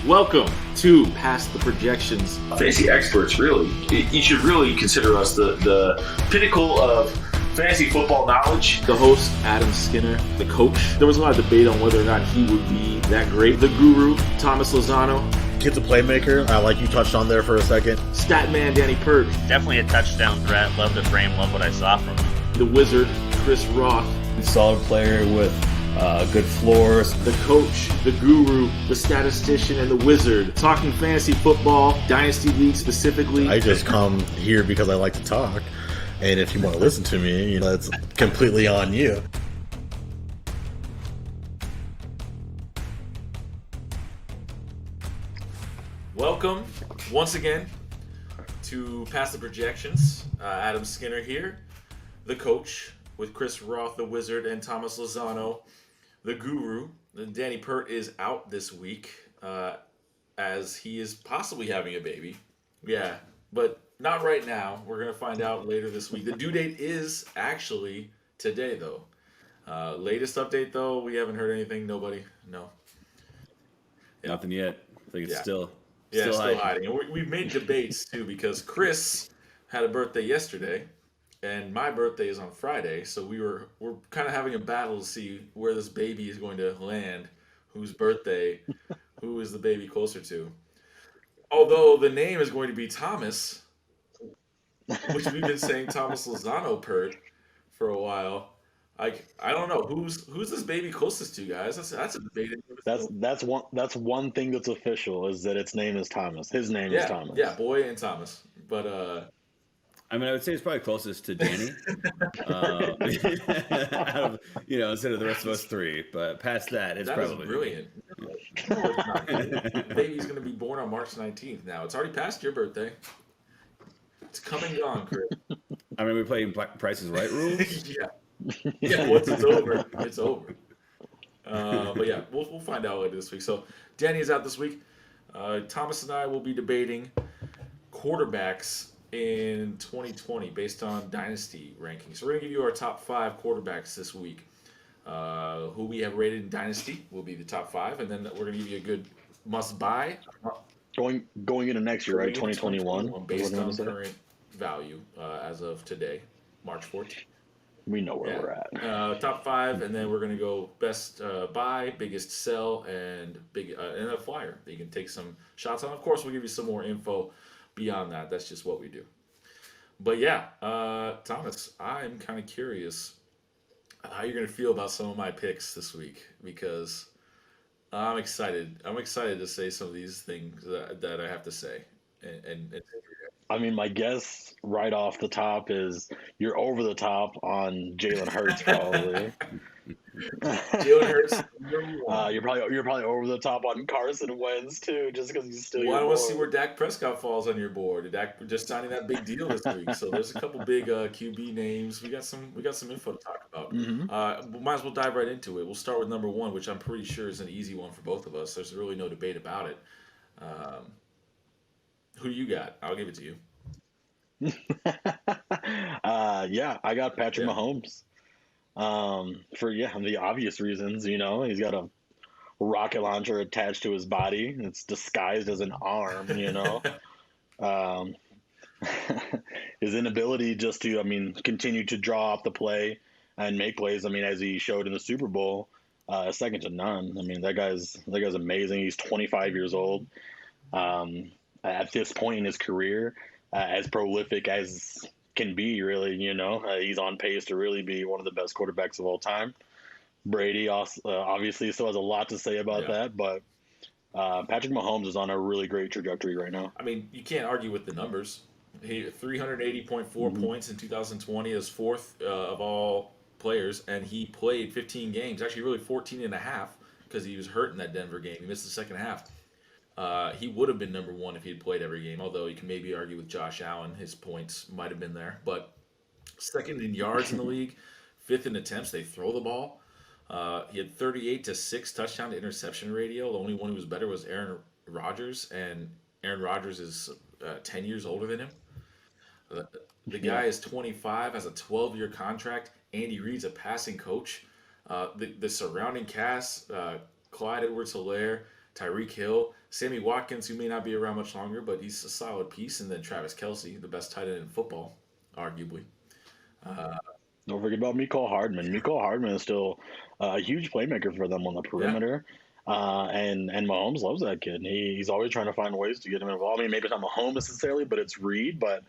Welcome to Past the Projections. Fantasy experts, really. You should really consider us the pinnacle of fantasy football knowledge. The host, Adam Skinner, the coach. There was a lot of debate on whether or not he would be that great. The guru, Thomas Lozano. Kid's a playmaker, like you touched on there for a second. Statman, Danny Pert. Definitely a touchdown threat. Love the frame, love what I saw from him. The wizard, Chris Roth. Solid player with good floors. The coach, the guru, the statistician, and the wizard. Talking fantasy football, Dynasty League specifically. I just come here because I like to talk. And if you want to listen to me, it's completely on you. Welcome once again to Past the Projections. Adam Skinner here, the coach, with Chris Roth, the wizard, and Thomas Lozano, the guru. Danny Pert is out this week as he is possibly having a baby. Yeah, but not right now. We're going to find out later this week. The due date is actually today, though. Latest update, though, we haven't heard anything. Nobody? No. Yeah. Nothing yet. I think it's still hiding. And we've made debates, too, because Chris had a birthday yesterday. And my birthday is on Friday, so we're kind of having a battle to see where this baby is going to land, whose birthday, who is the baby closer to. Although the name is going to be Thomas, which we've been saying Thomas Lozano Pert for a while. I don't know who's this baby closest to, guys. That's a debate. That's one thing that's official is that its name is Thomas. His name is Thomas. Yeah, boy and Thomas. But I would say it's probably closest to Danny, instead of the rest of us three. But past that, it's probably brilliant. The baby's going to be born on March 19th. Now it's already past your birthday. It's come and gone, Chris. We playing Price is Right rules. yeah. Once it's over, it's over. But yeah, we'll find out later this week. So Danny is out this week. Thomas and I will be debating quarterbacks in 2020 based on Dynasty rankings. So we're going to give you our top 5 quarterbacks this week. Who we have rated in Dynasty will be the top 5, and then we're going to give you a good must-buy. Going into next year, right? 2021. Based on current value as of today, March 14th. We know where we're at. Top 5, and then we're going to go best buy, biggest sell, and and a flyer that you can take some shots on. Of course, we'll give you some more info beyond that. That's just what we do. But yeah, Thomas, I'm kind of curious how you're going to feel about some of my picks this week, because I'm excited. I'm excited to say some of these things that I have to say. My guess right off the top is you're over the top on Jalen Hurts, probably. Jalen Hurts. You're probably over the top on Carson Wentz too, just because he's still. Well, I want to see where Dak Prescott falls on your board. Dak just signing that big deal this week, so there's a couple big QB names. We got some info to talk about. Mm-hmm. We might as well dive right into it. We'll start with number 1, which I'm pretty sure is an easy one for both of us. There's really no debate about it. Who do you got? I'll give it to you. I got Patrick Mahomes. For the obvious reasons, he's got a rocket launcher attached to his body. It's disguised as an arm, his inability just to, continue to draw off the play and make plays. As he showed in the Super Bowl, second to none. That guy's amazing. He's 25 years old. At this point in his career, as prolific as can be, really, he's on pace to really be one of the best quarterbacks of all time. Brady also, obviously still has a lot to say about that, but Patrick Mahomes is on a really great trajectory right now. You can't argue with the numbers. He 380.4 points in 2020 as 4th of all players, and he played 15 games, actually really 14 and a half, because he was hurt in that Denver game. He missed the second half. He would have been number 1 if he had played every game, although you can maybe argue with Josh Allen. His points might have been there. But second in yards in the league, 5th in attempts. They throw the ball. He had 38-6 touchdown to interception ratio. The only one who was better was Aaron Rodgers, and Aaron Rodgers is 10 years older than him. The guy is 25, has a 12-year contract. Andy Reid's a passing coach. The surrounding cast, Clyde Edwards-Helaire, Tyreek Hill, Sammy Watkins, who may not be around much longer, but he's a solid piece. And then Travis Kelsey, the best tight end in football, arguably. Don't forget about Mecole Hardman. Mecole Hardman is still a huge playmaker for them on the perimeter. And Mahomes loves that kid. He's always trying to find ways to get him involved. I mean, maybe it's not Mahomes necessarily, but it's Reed. But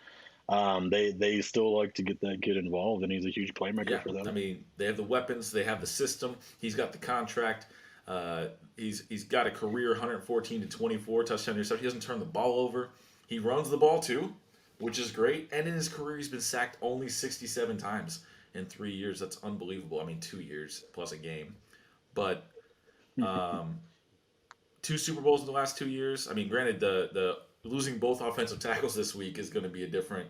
they still like to get that kid involved, and he's a huge playmaker for them. I mean, they have the weapons, they have the system. He's got the contract. He's got a career 114 to 24 touchdown interception. He doesn't turn the ball over. He runs the ball too, which is great. And in his career, he's been sacked only 67 times in 3 years. That's unbelievable. I mean, 2 years plus a game, but 2 Super Bowls in the last 2 years. I mean, granted, the losing both offensive tackles this week is going to be a different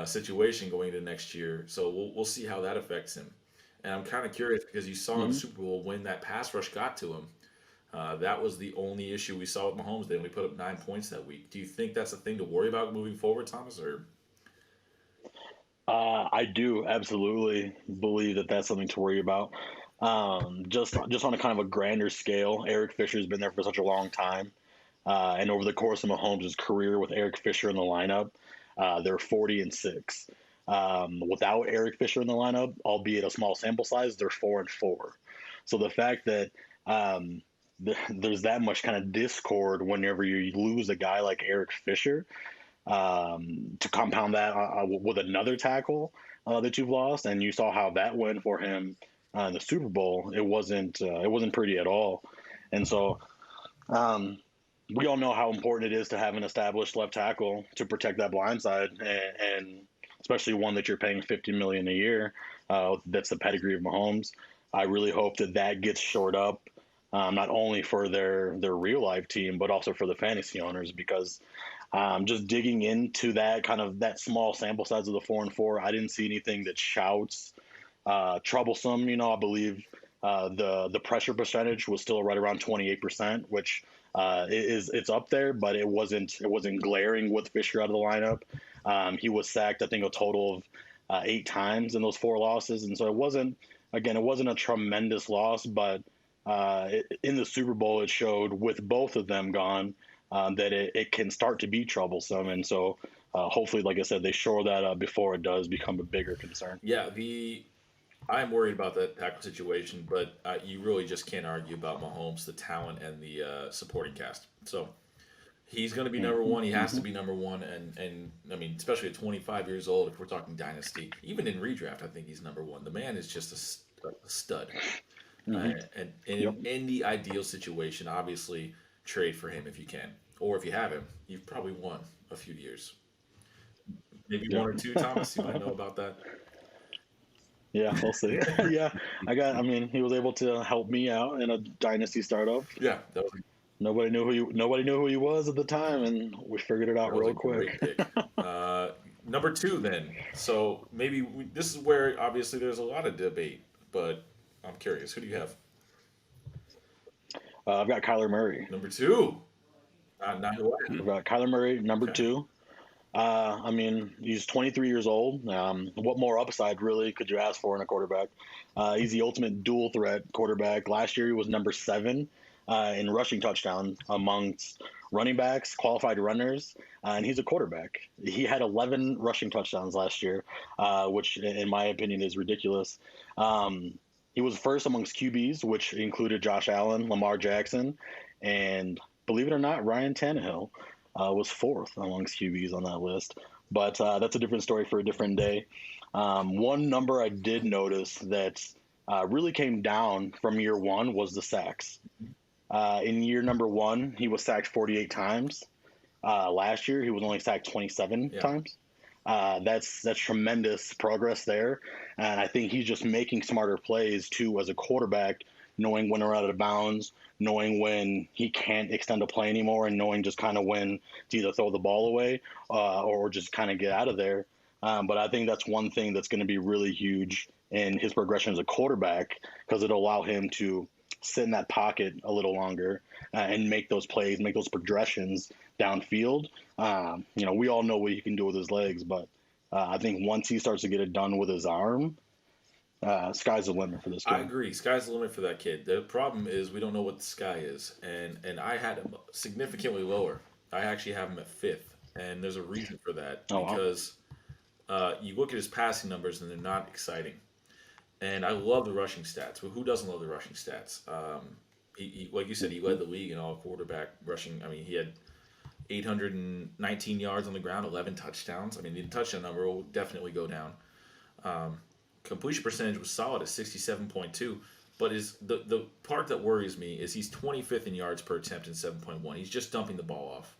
situation going into next year. So we'll see how that affects him. And I'm kind of curious because you saw in the Super Bowl when that pass rush got to him. That was the only issue we saw with Mahomes. They only put up 9 points that week. Do you think that's a thing to worry about moving forward, Thomas? Or I do absolutely believe that that's something to worry about. Just on a kind of a grander scale, Eric Fisher's been there for such a long time. And over the course of Mahomes' career with Eric Fisher in the lineup, they're 40-6. Without Eric Fisher in the lineup, albeit a small sample size, they're 4-4. So the fact that there's that much kind of discord whenever you lose a guy like Eric Fisher, to compound that with another tackle that you've lost, and you saw how that went for him in the Super Bowl, it wasn't pretty at all. And so we all know how important it is to have an established left tackle to protect that blind side, and especially one that you're paying $50 million a year. That's the pedigree of Mahomes. I really hope that gets shored up, not only for their real life team, but also for the fantasy owners, because just digging into that small sample size of the 4-4, I didn't see anything that shouts troublesome. I believe the pressure percentage was still right around 28%, which it's up there, but it wasn't glaring with Fisher out of the lineup. He was sacked, I think, a total of 8 times in those 4 losses, and so it wasn't a tremendous loss, but in the Super Bowl, it showed with both of them gone that it can start to be troublesome, and so hopefully, like I said, they shore that up before it does become a bigger concern. Yeah, I'm worried about that tackle situation, but you really just can't argue about Mahomes, the talent, and the supporting cast. So he's going to be number one. He has to be number one, and I mean, especially at 25 years old, if we're talking dynasty, even in redraft, I think he's number one. The man is just a stud. And in the ideal situation, obviously, trade for him if you can, or if you have him, you've probably won a few years. Maybe 1 or 2, Thomas. You might know about that. Yeah, we'll see. He was able to help me out in a dynasty startup. Yeah, that was nobody knew who he was at the time, and we figured it out real quick. Number 2, then. So maybe this is where obviously there's a lot of debate, but I'm curious. Who do you have? I've got Kyler Murray. Number 2. Not who I have. I've got Kyler Murray, number 2. He's 23 years old. What more upside really could you ask for in a quarterback? He's the ultimate dual threat quarterback. Last year he was number 7 in rushing touchdowns amongst running backs, qualified runners, and he's a quarterback. He had 11 rushing touchdowns last year, which in my opinion is ridiculous. He was first amongst QBs, which included Josh Allen, Lamar Jackson, and believe it or not, Ryan Tannehill. Was 4th amongst QBs on that list. But that's a different story for a different day. One number I did notice that really came down from year 1 was the sacks. In year number 1, he was sacked 48 times. Last year, he was only sacked 27 times. That's tremendous progress there. And I think he's just making smarter plays, too, as a quarterback, knowing when we're out of bounds, knowing when he can't extend a play anymore, and knowing just kind of when to either throw the ball away or just kind of get out of there. But I think that's one thing that's going to be really huge in his progression as a quarterback, because it'll allow him to sit in that pocket a little longer and make those plays, make those progressions downfield. We all know what he can do with his legs, but I think once he starts to get it done with his arm, sky's the limit for this I kid. agree. Sky's the limit for that kid. The problem is we don't know what the sky is, and I had him significantly lower. I actually have him at fifth, and there's a reason for that Oh, wow. because you look at his passing numbers and they're not exciting. And I love the rushing stats. Well, who doesn't love the rushing stats? Like you said, he led the league in all quarterback rushing. I mean, he had 819 yards on the ground, 11 touchdowns. I mean, the touchdown number will definitely go down. Completion percentage was solid at 67.2, but the part that worries me is he's 25th in yards per attempt in 7.1. He's just dumping the ball off,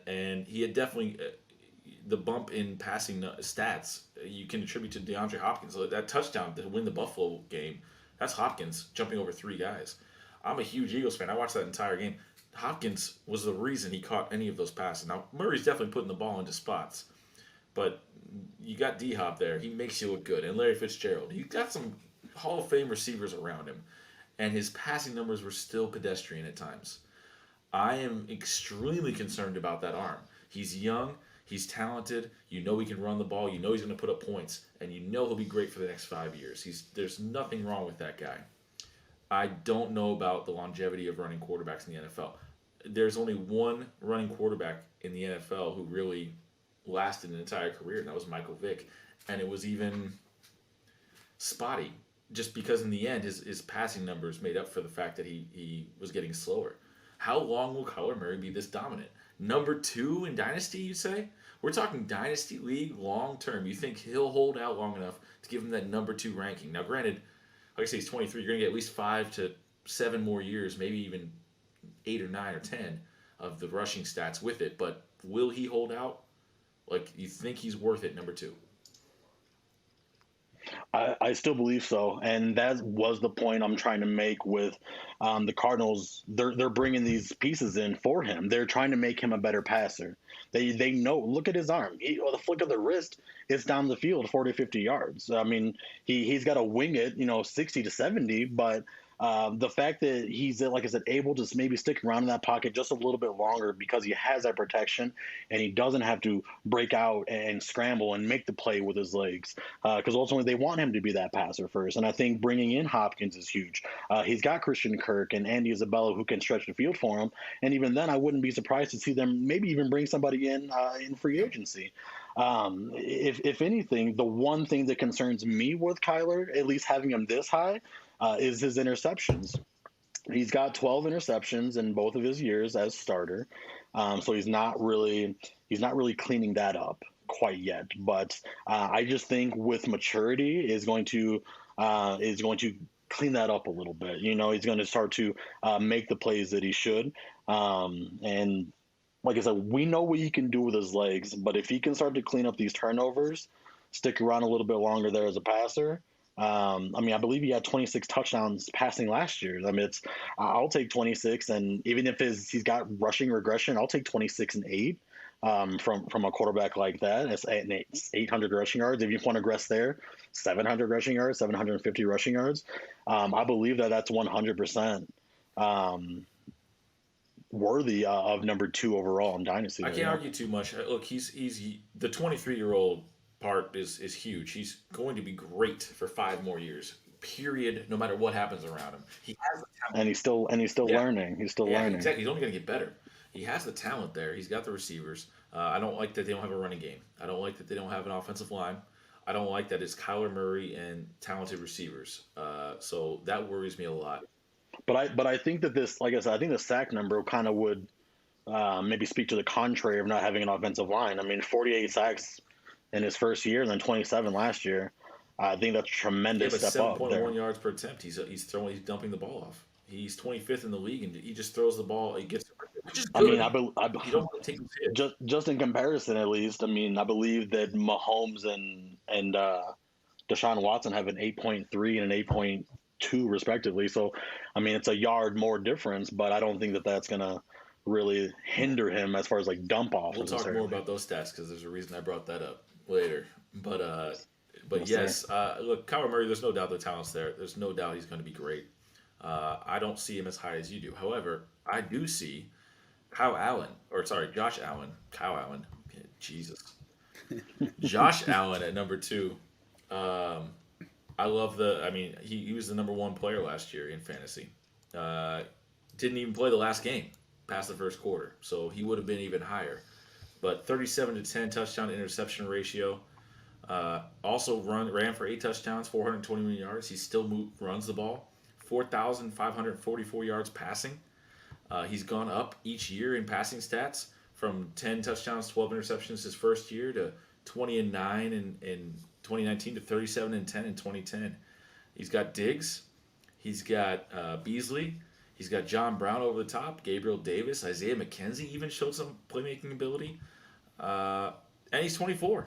and he had definitely the bump in passing stats you can attribute to DeAndre Hopkins. So that touchdown to win the Buffalo game, that's Hopkins jumping over three guys. I'm a huge Eagles fan. I watched that entire game. Hopkins was the reason he caught any of those passes. Now Murray's definitely putting the ball into spots, but you got D Hop there. He makes you look good, and Larry Fitzgerald. You got some Hall of Fame receivers around him, and his passing numbers were still pedestrian at times. I am extremely concerned about that arm. He's young. He's talented. You know he can run the ball. You know he's going to put up points, and you know he'll be great for the next 5 years. There's nothing wrong with that guy. I don't know about the longevity of running quarterbacks in the NFL. There's only one running quarterback in the NFL who really lasted an entire career, and that was Michael Vick. And it was even spotty, just because in the end his passing numbers made up for the fact that he was getting slower. How long will Kyler Murray be this dominant? Number 2 in Dynasty, you say? We're talking Dynasty League long term. You think he'll hold out long enough to give him that number 2 ranking? Now, granted, like I say, he's 23. You're going to get at least 5 to 7 more years, maybe even 8 or 9 or 10 of the rushing stats with it. But will he hold out? Like, you think he's worth it, number 2? I still believe so, and that was the point I'm trying to make with the Cardinals. They're bringing these pieces in for him. They're trying to make him a better passer. They know. Look at his arm. The flick of the wrist, it's down the field 40, 50 yards. I mean, he's got to wing it, 60 to 70, but. The fact that he's, like I said, able to maybe stick around in that pocket just a little bit longer because he has that protection and he doesn't have to break out and scramble and make the play with his legs. Because ultimately they want him to be that passer first. And I think bringing in Hopkins is huge. He's got Christian Kirk and Andy Isabella who can stretch the field for him. And even then, I wouldn't be surprised to see them maybe even bring somebody in free agency. If anything, the one thing that concerns me with Kyler, at least having him this high, is his interceptions. He's got 12 interceptions in both of his years as starter, so he's not really cleaning that up quite yet. But I just think with maturity is going to clean that up a little bit. He's going to start to make the plays that he should, and like I said, we know what he can do with his legs. But if he can start to clean up these turnovers, stick around a little bit longer there as a passer. I believe he had 26 touchdowns passing last year. I'll take 26, and even if he's got rushing regression, I'll take 26 and 8 from a quarterback like that. It's 800 rushing yards. If you want to regress there, 700 rushing yards, 750 rushing yards. I believe that's 100% worthy of number 2 overall in Dynasty. I can't argue too much. Look, he's the 23-year-old part is huge. He's going to be great for 5 more years. Period. No matter what happens around him, he has the talent, and he's still learning. He's still learning. Exactly. He's only going to get better. He has the talent there. He's got the receivers. I don't like that they don't have a running game. I don't like that they don't have an offensive line. I don't like that it's Kyler Murray and talented receivers. So that worries me a lot. But I think that this, like I said, I think the sack number kind of would maybe speak to the contrary of not having an offensive line. 48 sacks in his first year, and then 27 last year. I think that's a tremendous step up there. 7.1 yards per attempt. He's dumping the ball off. He's 25th in the league, and he just throws the ball. He gets, which is good. You don't want to take his hit. Just in comparison, at least. I believe that Mahomes and Deshaun Watson have an 8.3 and an 8.2 respectively. So, it's a yard more difference, but I don't think that that's gonna really hinder him as far as dump off. We'll talk more about those stats because there's a reason I brought that up later. But yes, look, Kyler Murray, there's no doubt the talent's there. There's no doubt he's going to be great. I don't see him as high as you do. However, I do see Josh Allen. Jesus. Josh Allen at number 2. I love I mean, he was the number one player last year in fantasy. Uh, didn't even play the last game past the first quarter, so he would have been even higher. But 37 to 10 touchdown to interception ratio. Also ran for 8 touchdowns, 421 yards. He still runs the ball. 4,544 yards passing. He's gone up each year in passing stats from 10 touchdowns, 12 interceptions his first year to 20 and 9 in 2019 to 37 and 10 in 2010. He's got Diggs. He's got Beasley. He's got John Brown over the top. Gabriel Davis. Isaiah McKenzie even showed some playmaking ability. And he's 24.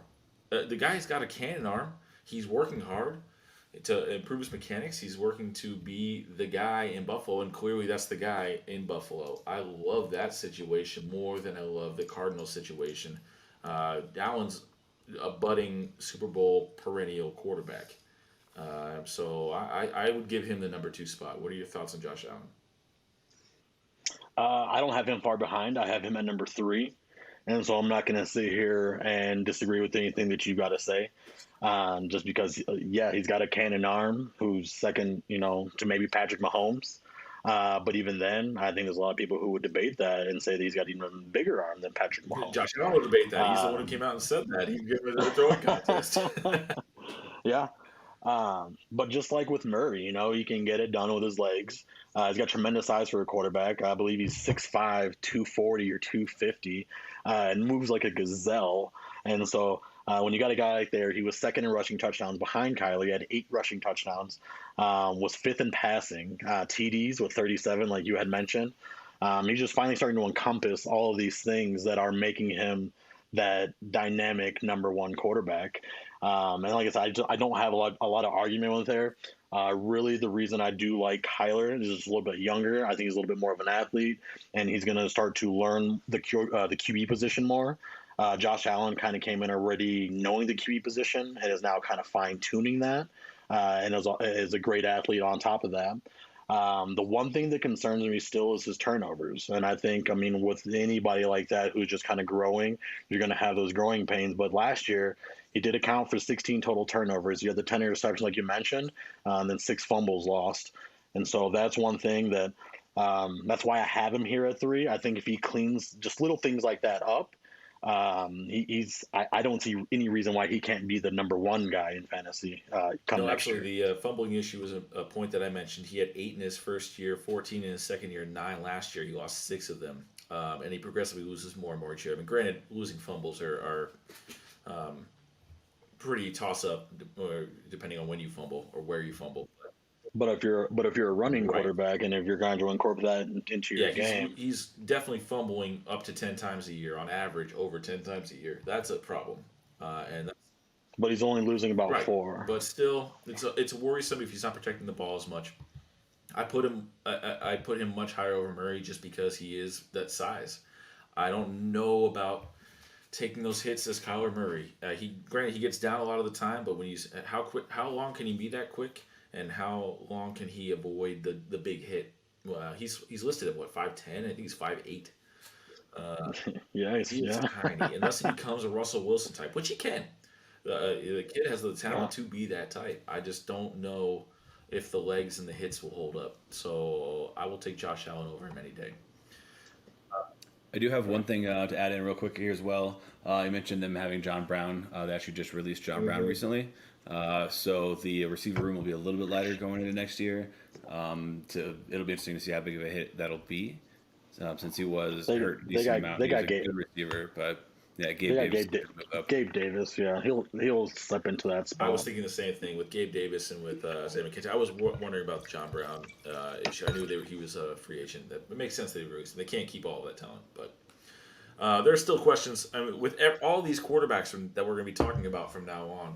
The guy's got a cannon arm. He's working hard to improve his mechanics. He's working to be the guy in Buffalo, and clearly that's the guy in Buffalo. I love that situation more than I love the Cardinals situation. Allen's a budding Super Bowl perennial quarterback. So I would give him the number 2 spot. What are your thoughts on Josh Allen? I don't have him far behind. I have him at number 3. And so I'm not going to sit here and disagree with anything that you got to say. Just because, he's got a cannon arm who's second, to maybe Patrick Mahomes. But even then, I think there's a lot of people who would debate that and say that he's got even bigger arm than Patrick Mahomes. Josh Allen would debate that. He's the one who came out and said that. He'd give it a throwing contest. Yeah. But just like with Murray, he can get it done with his legs. He's got tremendous size for a quarterback. I believe he's 6'5", 240 or 250, and moves like a gazelle. And so when you got a guy like there, he was second in rushing touchdowns behind Kyler. He had 8 rushing touchdowns, was 5th in passing, TDs with 37, like you had mentioned. He's just finally starting to encompass all of these things that are making him that dynamic number 1 quarterback. And like I said, I don't have a lot of argument with there. Really, the reason I do like Kyler is just a little bit younger. I think he's a little bit more of an athlete, and he's going to start to learn the QB position more. Josh Allen kind of came in already knowing the QB position and is now kind of fine-tuning that, and is a great athlete on top of that. The one thing that concerns me still is his turnovers. And I think, with anybody like that who's just kind of growing, you're going to have those growing pains. But last year, he did account for 16 total turnovers. You had the 10 interceptions, like you mentioned, and then 6 fumbles lost. And so that's one thing that's why I have him here at 3. I think if he cleans just little things like that up, I don't see any reason why he can't be the number 1 guy in fantasy come next year. The fumbling issue was a point that I mentioned. He had 8 in his first year, 14 in his second year, 9 last year. He lost 6 of them, and he progressively loses more and more each year. Granted, losing fumbles are pretty toss up depending on when you fumble or where you fumble. But if you're a running quarterback, and if you're going to incorporate that into your game, he's definitely fumbling up to 10 times a year on average, over 10 times a year. That's a problem, but he's only losing about 4. But still, it's worrisome if he's not protecting the ball as much. I put him much higher over Murray just because he is that size. I don't know about taking those hits as Kyler Murray. Granted, he gets down a lot of the time, but how long can he be that quick? And how long can he avoid the big hit? He's listed at 5'10". I think he's 5'8". He's tiny. Unless he becomes a Russell Wilson type, which he can. The kid has the talent to be that type. I just don't know if the legs and the hits will hold up. So I will take Josh Allen over him any day. I do have one thing to add in real quick here as well. You mentioned them having John Brown. They actually just released John Brown recently. So the receiver room will be a little bit lighter going into next year. It'll be interesting to see how big of a hit that'll be, since he was hurt a decent amount. He was a good receiver, but Gabe Davis, yeah, he'll step into that spot. I was thinking the same thing with Gabe Davis and with Isaiah McKenzie. I was wondering about the John Brown issue. I knew he was a free agent. It makes sense that he released him. They can't keep all of that talent, but there are still questions. With all these quarterbacks that we're going to be talking about from now on.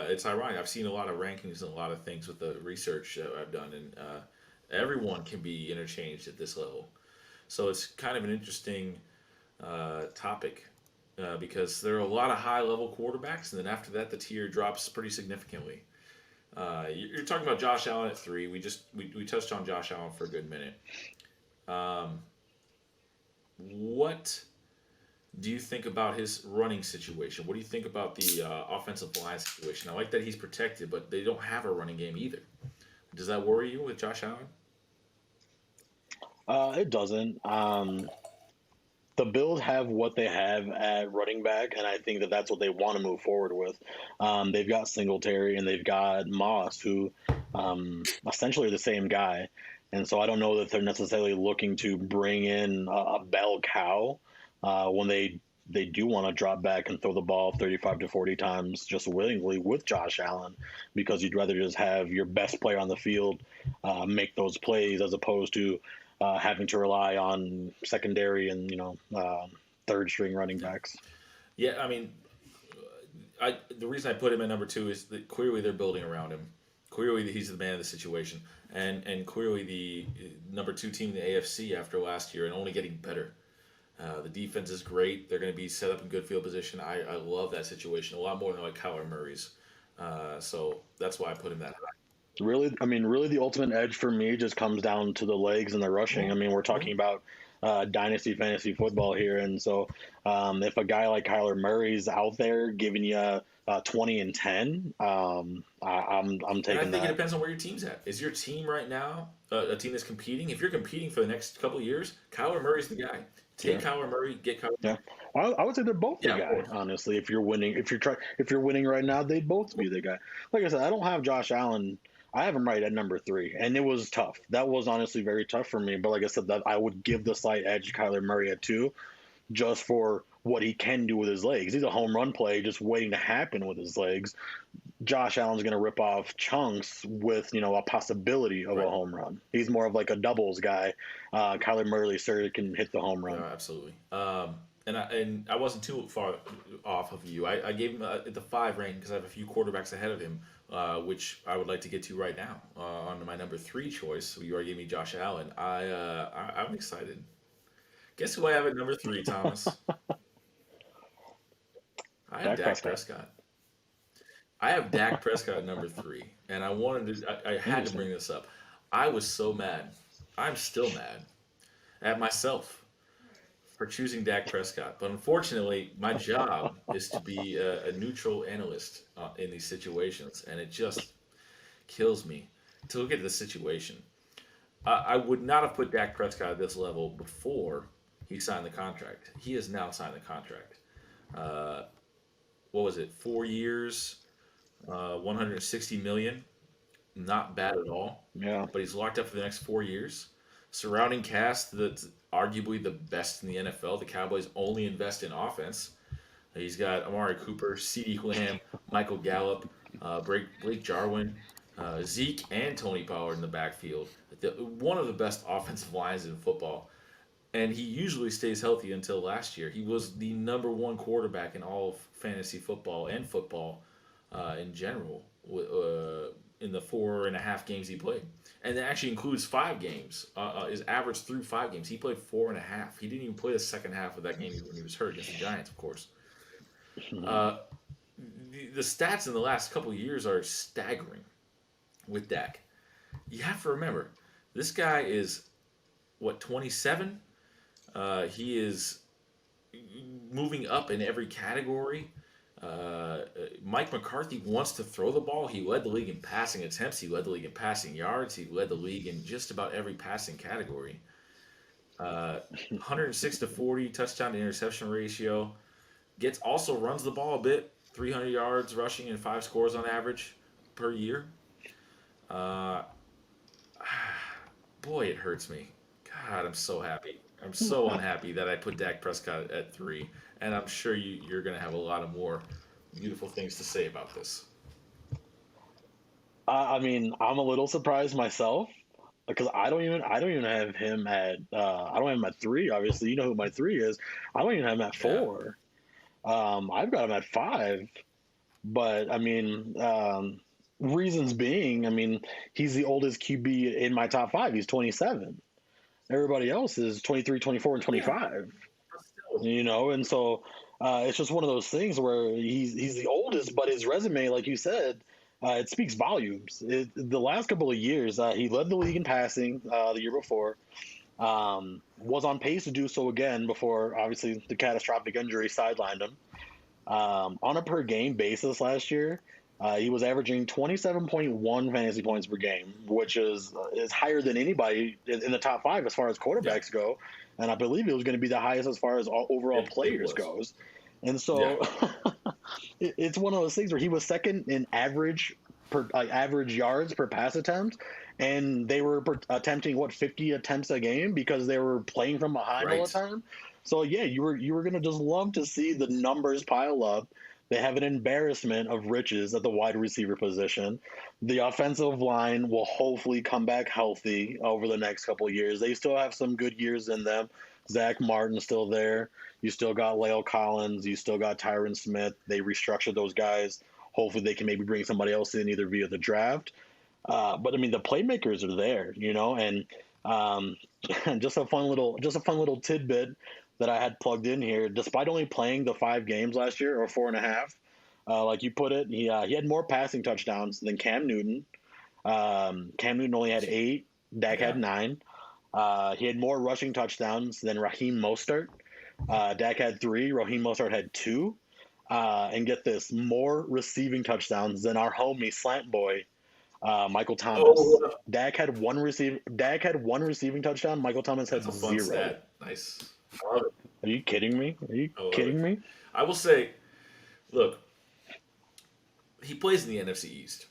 It's ironic. I've seen a lot of rankings and a lot of things with the research that I've done, and everyone can be interchanged at this level. So it's kind of an interesting topic because there are a lot of high-level quarterbacks, and then after that, the tier drops pretty significantly. You're talking about Josh Allen at 3. We touched on Josh Allen for a good minute. What do you think about his running situation? What do you think about the offensive line situation? I like that he's protected, but they don't have a running game either. Does that worry you with Josh Allen? It doesn't. The Bills have what they have at running back, and I think that that's what they want to move forward with. They've got Singletary and they've got Moss, who essentially are the same guy. And so I don't know that they're necessarily looking to bring in a bell cow when they do want to drop back and throw the ball 35 to 40 times just willingly with Josh Allen, because you'd rather just have your best player on the field make those plays as opposed to having to rely on secondary and third string running backs. Yeah, I mean, the reason I put him at number 2 is that clearly they're building around him. Clearly he's the man of the situation, and clearly the number 2 team in the AFC after last year and only getting better. The defense is great. They're going to be set up in good field position. I love that situation a lot more than like Kyler Murray's. So that's why I put him that high. Really, the ultimate edge for me just comes down to the legs and the rushing. I mean, we're talking about dynasty fantasy football here, and so if a guy like Kyler Murray's out there giving you 20 and 10, I'm taking and I think that. it depends on where your team's at. Is your team right now a team that's competing? If you're competing for the next couple of years, Kyler Murray's the guy. Take Kyler Murray, get Kyler. Yeah, I would say they're both the guy. Honestly, if you're winning, if you're winning right now, they'd both be the guy. Like I said, I don't have Josh Allen. I have him right at number 3, and it was tough. That was honestly very tough for me. But like I said, that I would give the slight edge to Kyler Murray at 2, just for what he can do with his legs. He's a home run play just waiting to happen with his legs. Josh Allen's going to rip off chunks with a possibility of a home run. He's more of like a doubles guy. Kyler Murray certainly can hit the home run. Absolutely. And I wasn't too far off of you. I gave him the 5 rank because I have a few quarterbacks ahead of him, which I would like to get to right now on my number 3 choice. So you already gave me Josh Allen. I'm excited. Guess who I have at number 3, Thomas? I have Dak Prescott. I have Dak Prescott at number 3, and I had to bring this up. I was so mad. I'm still mad at myself for choosing Dak Prescott. But unfortunately, my job is to be a neutral analyst in these situations, and it just kills me to look at the situation. I would not have put Dak Prescott at this level before he signed the contract. He has now signed the contract. What was it? 4 years, $160 million. Not bad at all. Yeah. But he's locked up for the next 4 years. Surrounding cast that's arguably the best in the NFL. The Cowboys only invest in offense. He's got Amari Cooper, CeeDee Lamb, Michael Gallup, Blake Jarwin, Zeke, and Tony Pollard in the backfield. One of the best offensive lines in football. And he usually stays healthy until last year. He was the number 1 quarterback in all of fantasy football and football in general in the 4.5 games he played. And that actually includes 5 games. His average through 5 games. He played 4.5. He didn't even play the second half of that game when he was hurt against the Giants, of course. The stats in the last couple of years are staggering with Dak. You have to remember, this guy is, 27? He is moving up in every category. Mike McCarthy wants to throw the ball. He led the league in passing attempts. He led the league in passing yards. He led the league in just about every passing category. 106 to 40 touchdown to interception ratio. Also runs the ball a bit. 300 yards rushing and 5 scores on average per year. Boy, it hurts me. God, I'm so happy. I'm so unhappy that I put Dak Prescott at 3, and I'm sure you're going to have a lot of more beautiful things to say about this. I mean, I'm a little surprised myself because I don't even have him at I don't have him at 3. Obviously, you know who my 3 is. I don't even have him at 4. I've got him at 5, but I mean, reasons being, I mean, he's the oldest QB in my top 5. He's 27. Everybody else is 23, 24, and 25. And so it's just one of those things where he's the oldest, but his resume, like you said, it speaks volumes. The last couple of years, he led the league in passing the year before. Was on pace to do so again before obviously the catastrophic injury sidelined him. On a per game basis last year, he was averaging 27.1 fantasy points per game, which is higher than anybody in the top 5 as far as quarterbacks go, and I believe it was going to be the highest as far as overall players goes. And so it's one of those things where he was second in average yards per pass attempt, and they were attempting 50 attempts a game because they were playing from behind all the time. So yeah, you were gonna just love to see the numbers pile up. They have an embarrassment of riches at the wide receiver position. The offensive line will hopefully come back healthy over the next couple of years. They still have some good years in them. Zach Martin's still there. You still got La'el Collins. You still got Tyron Smith. They restructured those guys. Hopefully they can maybe bring somebody else in either via the draft. But I mean, the playmakers are there, and just a fun little tidbit that I had plugged in here. Despite only playing the 5 games last year, or 4.5, like you put it, he had more passing touchdowns than Cam Newton. Cam Newton only had 8. Dak had 9. He had more rushing touchdowns than Raheem Mostert. Dak had 3. Raheem Mostert had 2. And get this, more receiving touchdowns than our homie Slant Boy, Michael Thomas. Dak had one receiving touchdown. Michael Thomas had 0. Stat. Nice. Are you kidding me? Me? I will say, look, he plays in the NFC East.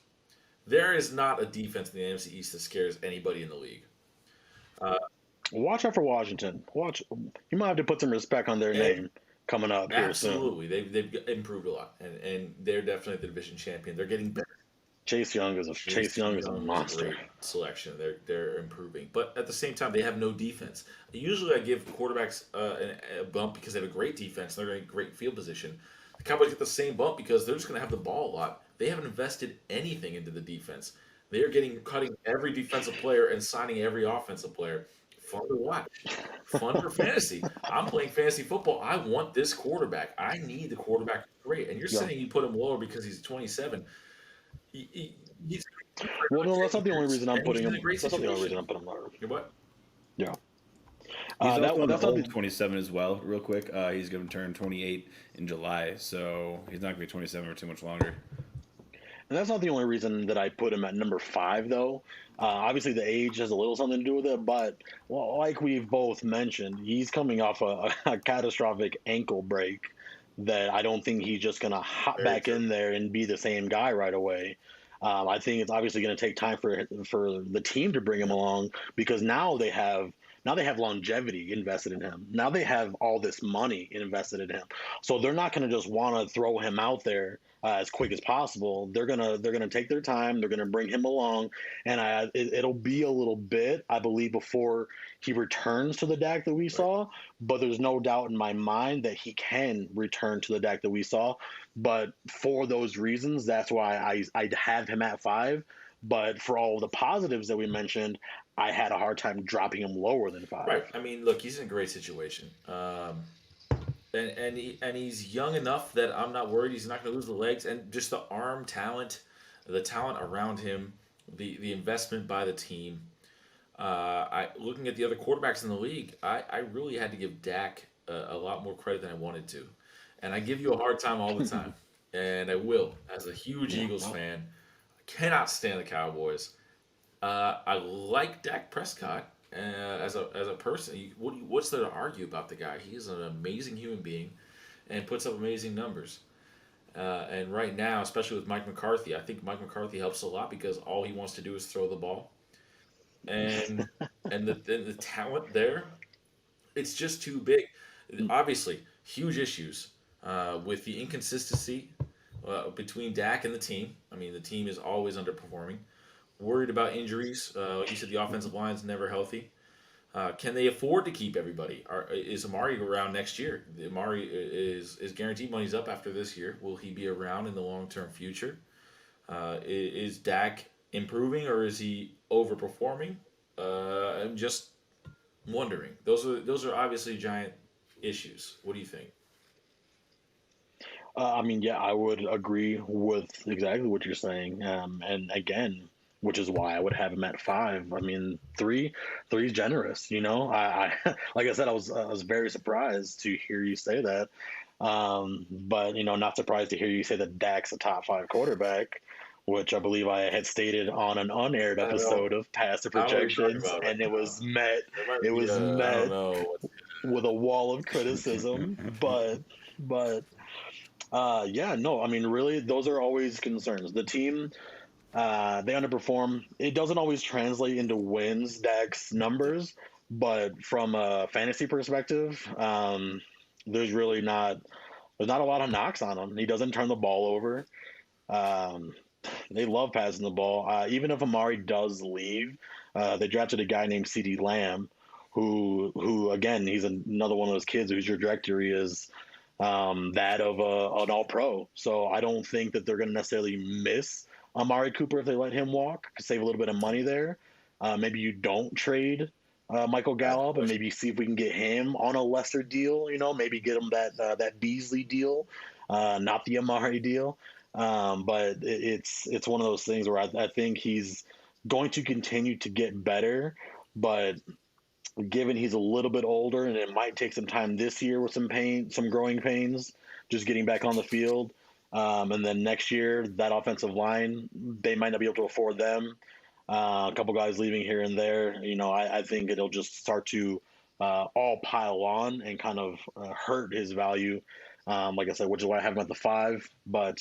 There is not a defense in the NFC East that scares anybody in the league. Watch out for Washington. You might have to put some respect on their name coming up here soon. Absolutely. They've improved a lot, and they're definitely the division champion. They're getting better. Chase Young is a monster. Great selection. They're improving, but at the same time, they have no defense. Usually, I give quarterbacks a bump because they have a great defense. They're in a great field position. The Cowboys get the same bump because they're just going to have the ball a lot. They haven't invested anything into the defense. They are cutting every defensive player and signing every offensive player. Fun to watch. Fun for fantasy. I'm playing fantasy football. I want this quarterback. I need the quarterback. Great. And you're saying you put him lower because he's 27. No, that's not the only reason I'm putting him. That's not the only reason I'm putting him lower. What? Yeah. That's not 27 as well. Real quick, he's going to turn 28 in July, so he's not going to be 27 for too much longer. And that's not the only reason that I put him at number 5, though. Obviously, the age has a little something to do with it, but like we've both mentioned, he's coming off a catastrophic ankle break that I don't think he's just going to hop back in there and be the same guy right away. I think it's obviously going to take time for the team to bring him along, because now they have longevity invested in him. Now they have all this money invested in him. So they're not going to just want to throw him out there as quick as possible. They're gonna take their time. They're gonna bring him along, and it'll be a little bit, I believe, before he returns to the Dak that we saw. But there's no doubt in my mind that he can return to the Dak that we saw. But for those reasons, that's why I have him at 5. But for all the positives that we mentioned, I had a hard time dropping him lower than 5. Right. I mean, look, he's in a great situation. And he's young enough that I'm not worried he's not going to lose the legs, and just the arm talent, the talent around him, the investment by the team. Looking at the other quarterbacks in the league, I really had to give Dak a lot more credit than I wanted to, and I give you a hard time all the time, and I will. As a huge Eagles fan, I cannot stand the Cowboys. I like Dak Prescott. As a person, what's there to argue about the guy? He is an amazing human being, and puts up amazing numbers. And right now, especially with Mike McCarthy, I think Mike McCarthy helps a lot because all he wants to do is throw the ball, and the talent there, it's just too big. Obviously, huge issues with the inconsistency between Dak and the team. I mean, the team is always underperforming. Worried about injuries. Like you said, the offensive line is never healthy. Can they afford to keep everybody? Is Amari around next year? Amari is guaranteed money's up after this year. Will he be around in the long-term future? Is Dak improving, or is he overperforming? I'm just wondering. Those are obviously giant issues. What do you think? I mean, yeah, I would agree with exactly what you're saying. And again, which is why I would have him at 5. I mean, three's generous. I like I said, I was very surprised to hear you say that. But not surprised to hear you say that Dak's a top 5 quarterback, which I believe I had stated on an unaired episode of Past the Projections, and it was met. It was I met don't know. with a wall of criticism, but yeah, no, I mean, really, those are always concerns. The team, they underperform. It doesn't always translate into wins, Dak's numbers, but from a fantasy perspective, there's really not a lot of knocks on him. He doesn't turn the ball over. They love passing the ball. Even if Amari does leave, they drafted a guy named CeeDee Lamb, who again, he's another one of those kids whose trajectory is that of an all-pro. So I don't think that they're going to necessarily miss Amari Cooper if they let him walk, save a little bit of money there. Maybe you don't trade Michael Gallup and maybe see if we can get him on a lesser deal. Maybe get him that Beasley deal, not the Amari deal. But it's one of those things where I think he's going to continue to get better, but given he's a little bit older and it might take some time this year with some growing pains, just getting back on the field. And then next year, that offensive line, they might not be able to afford them. A couple guys leaving here and there. I think it'll just start to all pile on and kind of hurt his value. Like I said, which is why I have him at the 5. But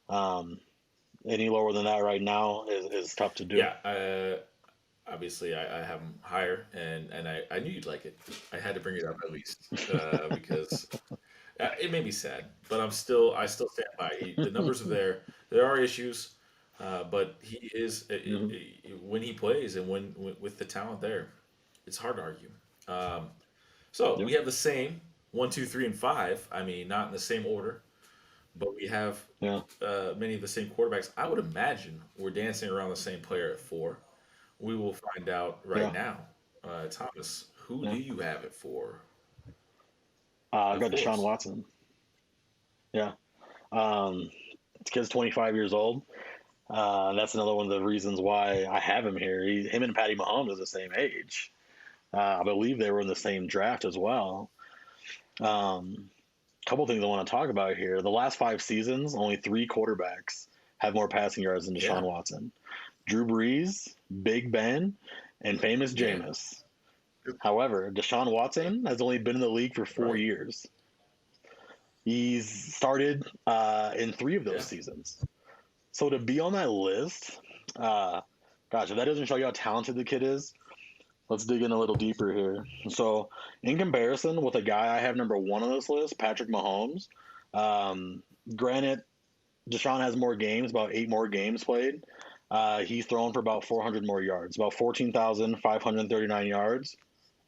any lower than that right now is tough to do. Yeah, obviously I have him higher, and I knew you'd like it. I had to bring it up at least because it made me sad. But I still stand by. The numbers are there. There are issues, but he is when he plays and when with the talent there, it's hard to argue. So we have the same 1, 2, 3, and 5. I mean, not in the same order, but we have many of the same quarterbacks. I would imagine we're dancing around the same player at 4. We will find out right now. Thomas, who do you have it for? I've got Deshaun Watson. Yeah. This kid's 25 years old. That's another one of the reasons why I have him here. Him and Patty Mahomes are the same age. I believe they were in the same draft as well. Couple things I want to talk about here. The last 5 seasons, only 3 quarterbacks have more passing yards than Deshaun Watson. Drew Brees, Big Ben, and famous Jameis. However, Deshaun Watson has only been in the league for 4 years. He's started in 3 of those seasons. So to be on that list, gosh, if that doesn't show you how talented the kid is, let's dig in a little deeper here. So in comparison with a guy I have number 1 on this list, Patrick Mahomes, granted, Deshaun has more games, about 8 more games played. He's thrown for about 400 more yards, about 14,539 yards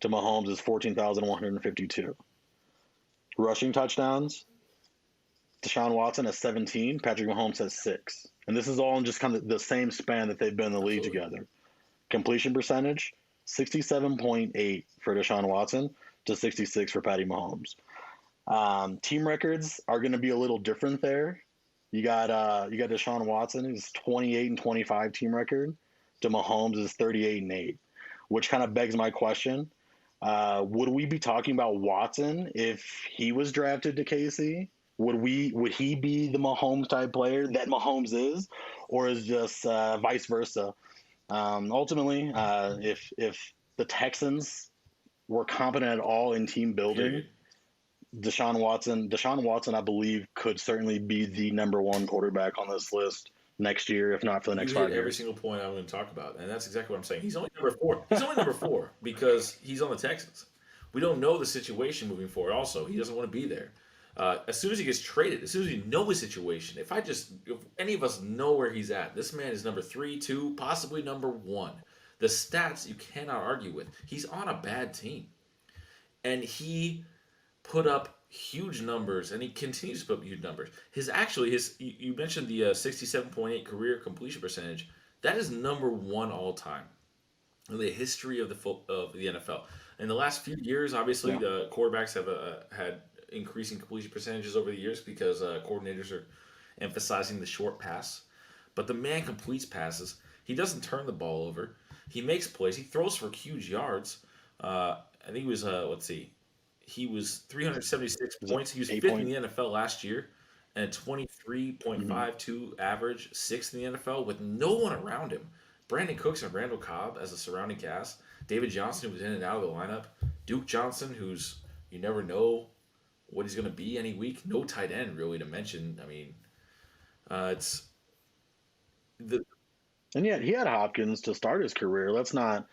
to Mahomes' 14,152. Rushing touchdowns, Deshaun Watson has 17, Patrick Mahomes has 6. And this is all in just kind of the same span that they've been in the league together. Completion percentage, 67.8 for Deshaun Watson to 66 for Patty Mahomes. Team records are going to be a little different there. You got Deshaun Watson, who's 28-25 team record, to Mahomes is 38-8, which kind of begs my question: would we be talking about Watson if he was drafted to KC? Would he be the Mahomes type player that Mahomes is, or is just vice versa? Ultimately, if the Texans were competent at all in team building, Deshaun Watson, I believe, could certainly be the number 1 quarterback on this list next year, if not for the next 5 years. Every single point I'm going to talk about, and that's exactly what I'm saying. He's only number 4. He's only number 4 because he's on the Texans. We don't know the situation moving forward. Also, he doesn't want to be there. As soon as he gets traded, as soon as we know his situation, if any of us know where he's at, this man is number 3, 2, possibly number 1. The stats you cannot argue with. He's on a bad team, and he put up huge numbers, and he continues to put up huge numbers. You mentioned the 67.8 career completion percentage. That is number 1 all time in the history of the NFL. In the last few years, obviously, the quarterbacks have had increasing completion percentages over the years because coordinators are emphasizing the short pass. But the man completes passes. He doesn't turn the ball over. He makes plays. He throws for huge yards. I think he was let's see, he was 376 Was it points. He was 8 fifth in point? the NFL last year, and Mhm. 23.52 average, sixth in the NFL with no one around him. Brandon Cooks and Randall Cobb as a surrounding cast. David Johnson, who was in and out of the lineup. Duke Johnson, who's you never know what he's going to be any week. No tight end really to mention. I mean, it's the And yet he had Hopkins to start his career. Let's not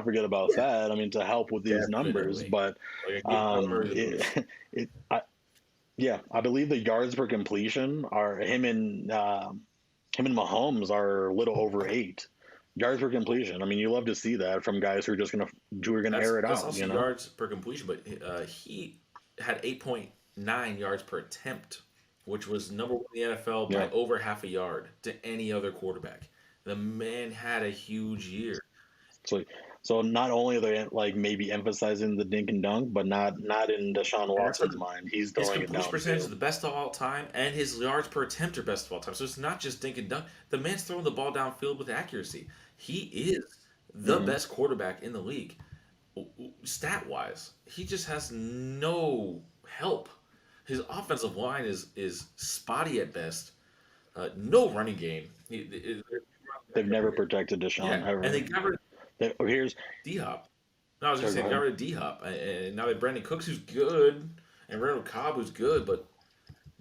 forget about yeah, that. I mean, to help with these numbers, definitely. but Like I gave Kyler Murray the it, boost. it yeah, I believe the yards per completion are him and Mahomes are a little over 8 yards per completion. I mean, you love to see that from guys who are gonna That's air it that's out. also yards per completion, but he had 8.9 yards per attempt, which was number one in the NFL by Yeah. over half a yard to any other quarterback. The man had a huge year. So, so not only are they like maybe emphasizing the dink and dunk, but not in Deshaun And that's Watson's mind. He's his throwing it completion percentage is downfield. the best of all time, and his yards per attempt are best of all time. So it's not just dink and dunk. The man's throwing the ball downfield with accuracy. He is the Hmm. best quarterback in the league, stat wise. He just has no help. His offensive line is spotty at best. No running game. They've never protected Deshaun Yeah, and they ever. got rid of Here's D Hop. No, I was gonna sorry, say go they got ahead. rid of D Hop, and now they have Brandon Cooks, who's good, and Randall Cobb, who's good, but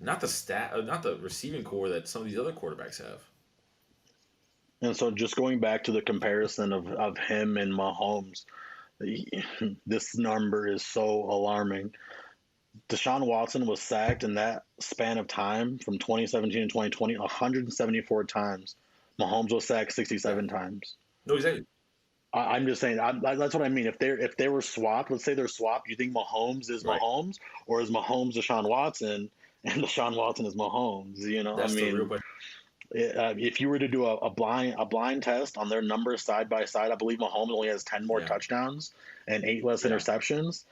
not the receiving core that some of these other quarterbacks have. And so just going back to the comparison of him and Mahomes, this number is so alarming. Deshaun Watson was sacked in that span of time from 2017 to 2020 174 times. Mahomes was sacked Yeah, 67 times. no, exactly. I'm just saying that's what I mean. If they were swapped, let's say they're swapped, you think Mahomes is Right. Mahomes, or is Mahomes Deshaun Watson, and Deshaun Watson is Mahomes? I That's the real mean, question. if you were to do a blind test on their numbers side by side, I believe Mahomes only has 10 more Yeah, touchdowns and 8 less yeah. interceptions.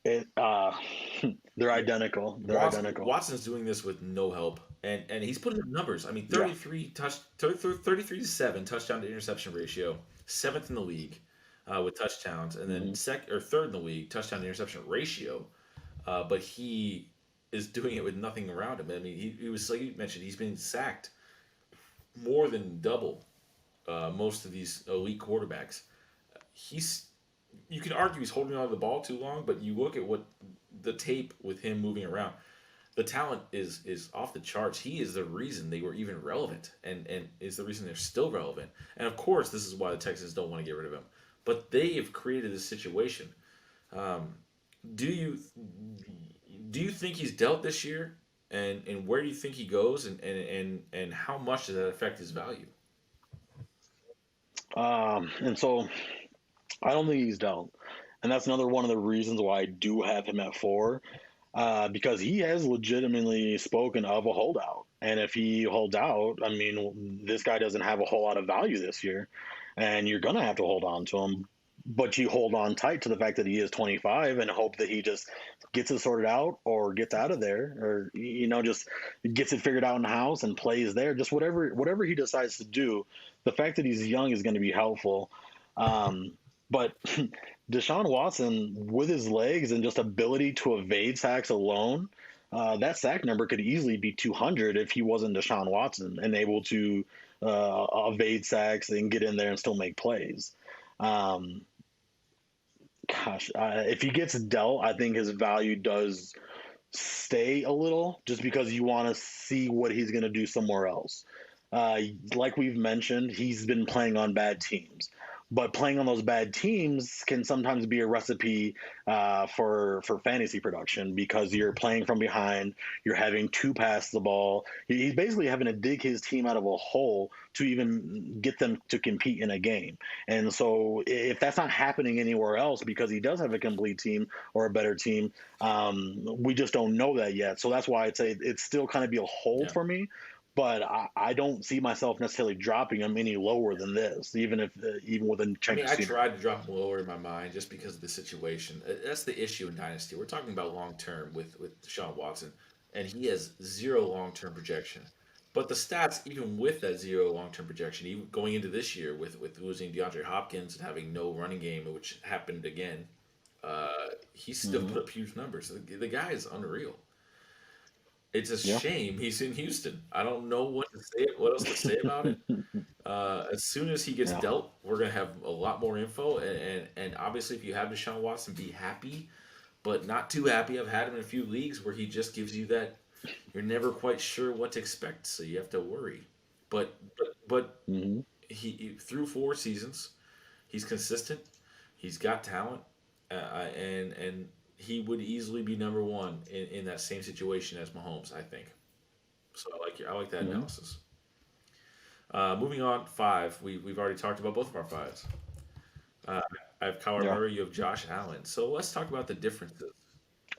It they're Yeah. identical. They're identical. Watson's doing this with no help, and he's putting up numbers. I mean, Yeah. 33 to 7 touchdown to interception ratio, seventh in the league with touchdowns, and then Hmm. second or third in the league touchdown to interception ratio. But he is doing it with nothing around him. I mean, he was like you mentioned, he's been sacked more than double most of these elite quarterbacks. He's You can argue he's holding on to the ball too long, but you look at what the tape with him moving around. The talent is off the charts. He is the reason they were even relevant, and is the reason they're still relevant. And of course, this is why the Texans don't want to get rid of him. But they have created this situation. Um, do you do you think he's dealt this year? And where do you think he goes? And how much does that affect his value? And so I don't think he's dealt, and that's another one of the reasons why I do have him at 4, because he has legitimately spoken of a holdout. And if he holds out, I mean, this guy doesn't have a whole lot of value this year, and you're gonna have to hold on to him. But you hold on tight to the fact that he is 25 and hope that he just gets it sorted out or gets out of there, or just gets it figured out in the house and plays there. Just whatever he decides to do. The fact that he's young is going to be helpful. Um, but Deshaun Watson, with his legs and just ability to evade sacks alone, that sack number could easily be 200 if he wasn't Deshaun Watson and able to evade sacks and get in there and still make plays. Um, if he gets dealt, I think his value does stay a little just because you want to see what he's going to do somewhere else. Like we've mentioned, he's been playing on bad teams, but playing on those bad teams can sometimes be a recipe for fantasy production because you're playing from behind, you're having to pass the ball. He's basically having to dig his team out of a hole to even get them to compete in a game. And so, if that's not happening anywhere else because he does have a complete team or a better team, we just don't know that yet. So that's why I'd say it's still kind of be a hold Yeah. for me, but I don't see myself necessarily dropping him any lower than this, even with a I change mean, of I scenery. tried to drop him lower in my mind just because of the situation. That's the issue in Dynasty. We're talking about long term with Deshaun Watson, and he has zero long term projection. But the stats, even with that zero long-term projection, even going into this year with losing DeAndre Hopkins and having no running game, which happened again, he still put up huge numbers. The guy is unreal. It's a shame he's in Houston. I don't know what else to say about it. As soon as he gets dealt, we're gonna have a lot more info. And obviously, if you have Deshaun Watson, be happy, but not too happy. I've had him in a few leagues where he just gives you that you're never quite sure what to expect, so you have to worry. But he through 4 seasons, he's consistent. He's got talent, and he would easily be number one in that same situation as Mahomes, I think. So I like that analysis. Moving on, 5. We've already talked about both of our 5s. I have Kyler Murray. You have Josh Allen. So let's talk about the differences.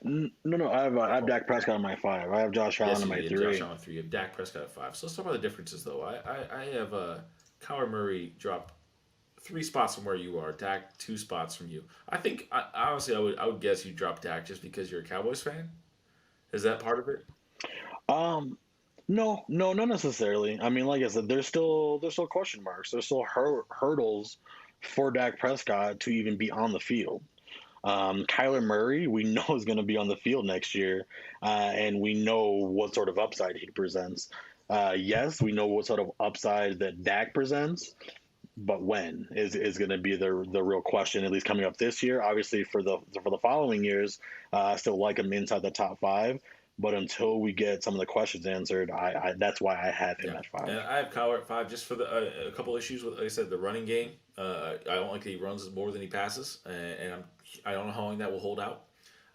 No. I have Dak Prescott on my 5. I have Josh Allen on my 3. Josh Allen 3. You have Dak Prescott at 5. So let's talk about the differences, though. I have Kyler Murray drop 3 spots from where you are. Dak 2 spots from you. I think honestly, I would guess you drop Dak just because you're a Cowboys fan. Is that part of it? No, not necessarily. I mean, like I said, there's still question marks. There's still hurdles for Dak Prescott to even be on the field. Kyler Murray, we know is going to be on the field next year, and we know what sort of upside he presents. Yes, we know what sort of upside that Dak presents, but when is going to be the real question, at least coming up this year. Obviously, for the following years, I still like him inside the top 5. But until we get some of the questions answered, I that's why I have him at 5. And I have Kyler at 5 just for a couple issues with, like I said, the running game. I don't like that he runs more than he passes, and I don't know how long that will hold out.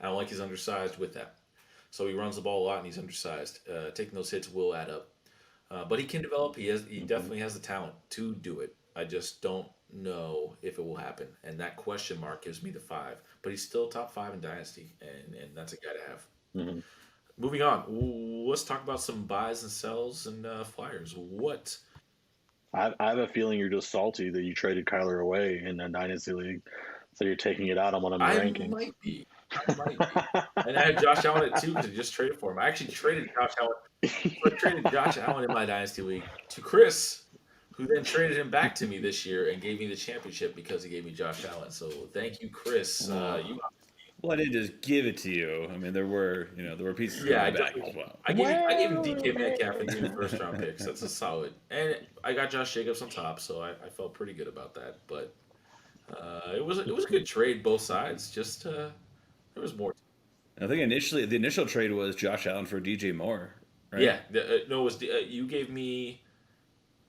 I don't like he's undersized with that. So he runs the ball a lot and he's undersized. Taking those hits will add up. But he can develop. He definitely has the talent to do it. I just don't know if it will happen. And that question mark gives me the 5. But he's still top 5 in Dynasty, and that's a guy to have. Mm-hmm. Moving on, let's talk about some buys and sells and flyers. What? I have a feeling you're just salty that you traded Kyler away in a Dynasty League. So you're taking it out on one of my rankings. I might be. And I had Josh Allen at 2 because I just traded for him. I actually traded Josh Allen. I traded Josh Allen in my Dynasty League to Chris, who then traded him back to me this year and gave me the championship because he gave me Josh Allen. So thank you, Chris. Well, I didn't just give it to you. I mean, there were pieces of the back as well. I gave him DK Metcalf and gave him first round picks. That's a solid. And I got Josh Jacobs on top, so I felt pretty good about that. But it was a good trade, both sides. Just there was more. I think the initial trade was Josh Allen for DJ Moore. Right? Yeah, no, it was you gave me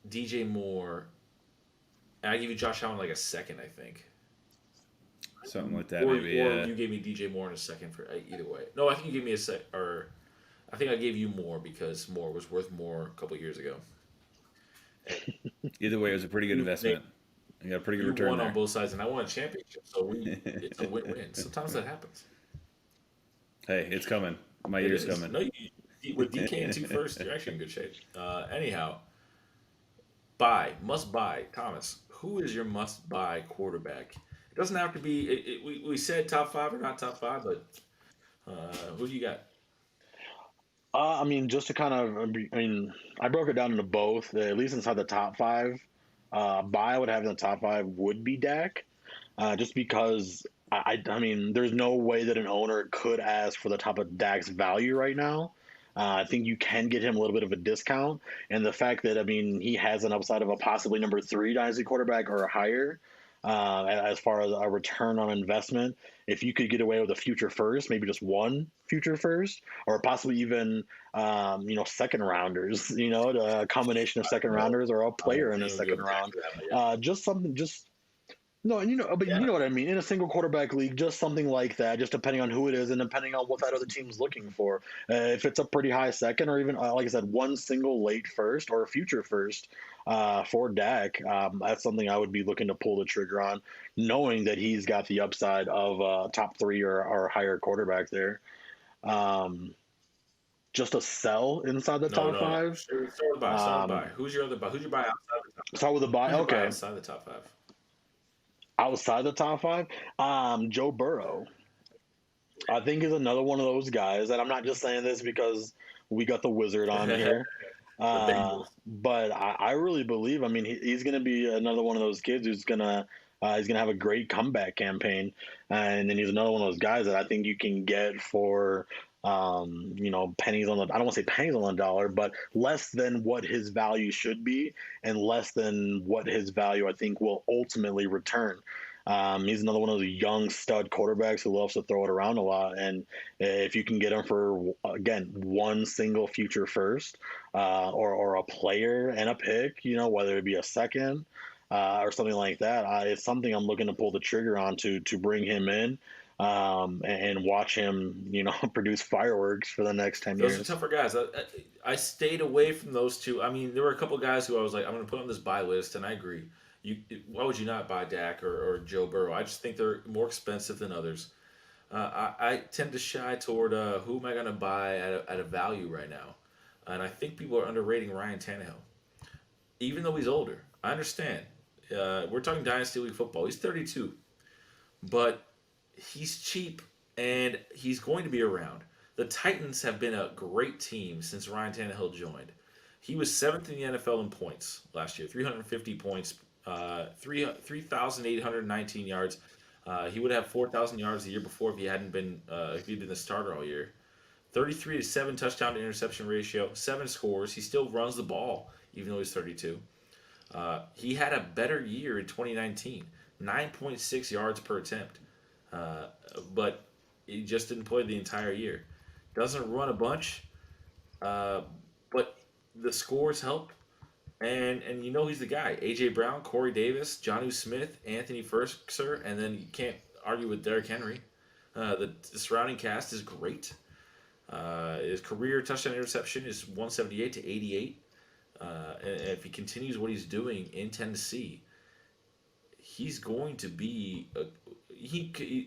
DJ Moore, and I gave you Josh Allen like a second, I think. Something like that, or maybe. You gave me DJ Moore in a second for either way. No, I think you gave me I think I gave you Moore because Moore was worth more a couple years ago. Either way, it was a pretty good investment. You got a pretty good return won there. on both sides, and I won a championship, so it's a win-win. Sometimes that happens. Hey, it's coming. My year's coming. No, with DK and 2 first, you're actually in good shape. Anyhow, must buy. Thomas, who is your must-buy quarterback? It doesn't have to be. We said top 5 or not top 5, but who do you got? I mean, just to kind of, I broke it down into both. At least inside the top 5, buy I would have in the top 5 would be Dak, just because I mean, there's no way that an owner could ask for the top of Dak's value right now. I think you can get him a little bit of a discount, and the fact that he has an upside of a possibly number 3 dynasty quarterback or higher. As far as a return on investment, if you could get away with a future first, maybe just one future first, or possibly even, second rounders, a combination of second rounders or a player in a second round, just something, no, but you know what I mean? In a single quarterback league, just something like that, just depending on who it is and depending on what that other team's looking for. If it's a pretty high second or even, like I said, one single late first or a future first for Dak, that's something I would be looking to pull the trigger on, knowing that he's got the upside of top 3 or higher quarterback there. Just a sell inside the top 5? Start with the buy. Who's your other buy? Who's your buy outside the top 5? Start with the buy? Okay. Outside the top 5. Outside the top 5, Joe Burrow, I think, is another one of those guys. And I'm not just saying this because we got the wizard on here. Bengals. But I really believe. I mean, he's going to be another one of those kids who's he's gonna have a great comeback campaign, and then he's another one of those guys that I think you can get for pennies on the, I don't want to say pennies on the dollar, but less than what his value should be, and less than what his value I think will ultimately return. He's another one of those young stud quarterbacks who loves to throw it around a lot. And if you can get him for, again, one single future first, or a player and a pick, whether it be a second or something like that, it's something I'm looking to pull the trigger on to bring him in, and watch him, produce fireworks for the next 10 Those years. are tougher guys. I stayed away from those two. I mean, there were a couple of guys who I was like, I'm going to put on this buy list, and I agree. Why would you not buy Dak or Joe Burrow? I just think they're more expensive than others. I tend to shy toward who am I going to buy at a value right now, and I think people are underrating Ryan Tannehill, even though he's older. I understand. We're talking Dynasty League football. He's 32, but he's cheap and he's going to be around. The Titans have been a great team since Ryan Tannehill joined. He was 7th in the NFL in points last year, 350 points. 3,819 yards. He would have 4,000 yards the year before if he hadn't been if he'd been the starter all year. 33-7 touchdown to interception ratio, 7 scores. He still runs the ball even though he's 32. He had a better year in 2019, 9.6 yards per attempt, but he just didn't play the entire year. Doesn't run a bunch, but the scores help. And he's the guy. A.J. Brown, Corey Davis, Jonnu Smith, Anthony Firkser, and then you can't argue with Derrick Henry. The surrounding cast is great. His career touchdown interception is 178 to 88. And if he continues what he's doing in Tennessee, he's going to be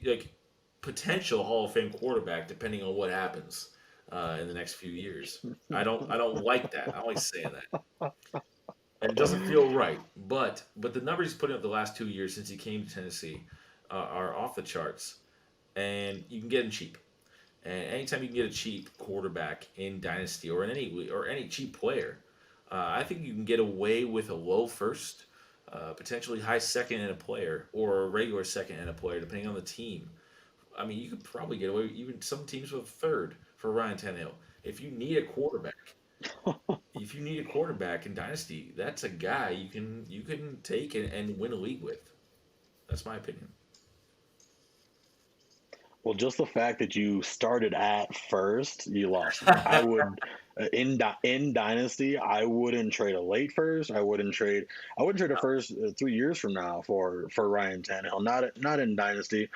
like potential Hall of Fame quarterback depending on what happens in the next few years. I don't like that. I don't like saying that. And it doesn't feel right, but the numbers he's putting up the last 2 years since he came to Tennessee are off the charts, and you can get him cheap. And anytime you can get a cheap quarterback in Dynasty or in any cheap player, I think you can get away with a low first, potentially high second and a player, or a regular second and a player, depending on the team. I mean, you could probably get away even some teams with a third for Ryan Tannehill. If you need a quarterback. If you need a quarterback in Dynasty, that's a guy you can take and win a league with. That's my opinion. Well, just the fact that you started at first, you lost. I would in Dynasty, I wouldn't trade a late first. I wouldn't trade a first 3 years from now for Ryan Tannehill. Not in Dynasty.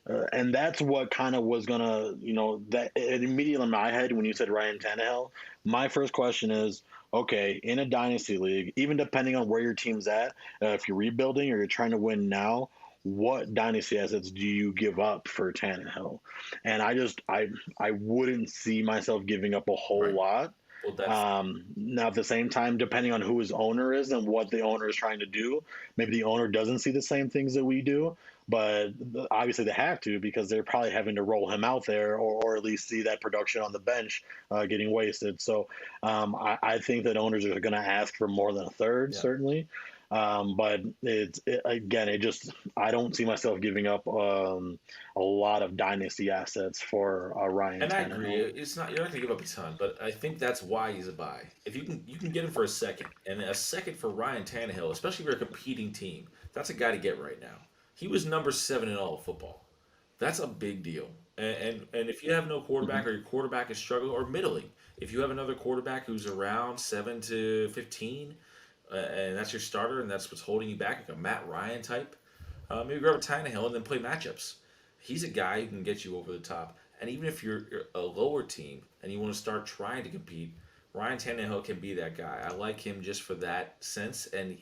And that's what kind of was gonna, that immediately in my head when you said Ryan Tannehill, my first question is, okay, in a Dynasty league, even depending on where your team's at, if you're rebuilding or you're trying to win now, what Dynasty assets do you give up for Tannehill? And I wouldn't see myself giving up a whole lot. Well, now, at the same time, depending on who his owner is and what the owner is trying to do, maybe the owner doesn't see the same things that we do, but obviously they have to because they're probably having to roll him out there or at least see that production on the bench getting wasted. So I think that owners are going to ask for more than a third, certainly. But I don't see myself giving up a lot of Dynasty assets for Ryan. And I agree. It's not, you're not going to give up a ton, but I think that's why he's a buy. If you can get him for a second, and a second for Ryan Tannehill, especially if you're a competing team, that's a guy to get right now. He was number 7 in all of football. That's a big deal. And if you have no quarterback or your quarterback is struggling or middling, if you have another quarterback who's around 7 to 15. And that's your starter, and that's what's holding you back, like a Matt Ryan type. Maybe grab a Tannehill and then play matchups. He's a guy who can get you over the top. And even if you're a lower team and you want to start trying to compete, Ryan Tannehill can be that guy. I like him just for that sense. And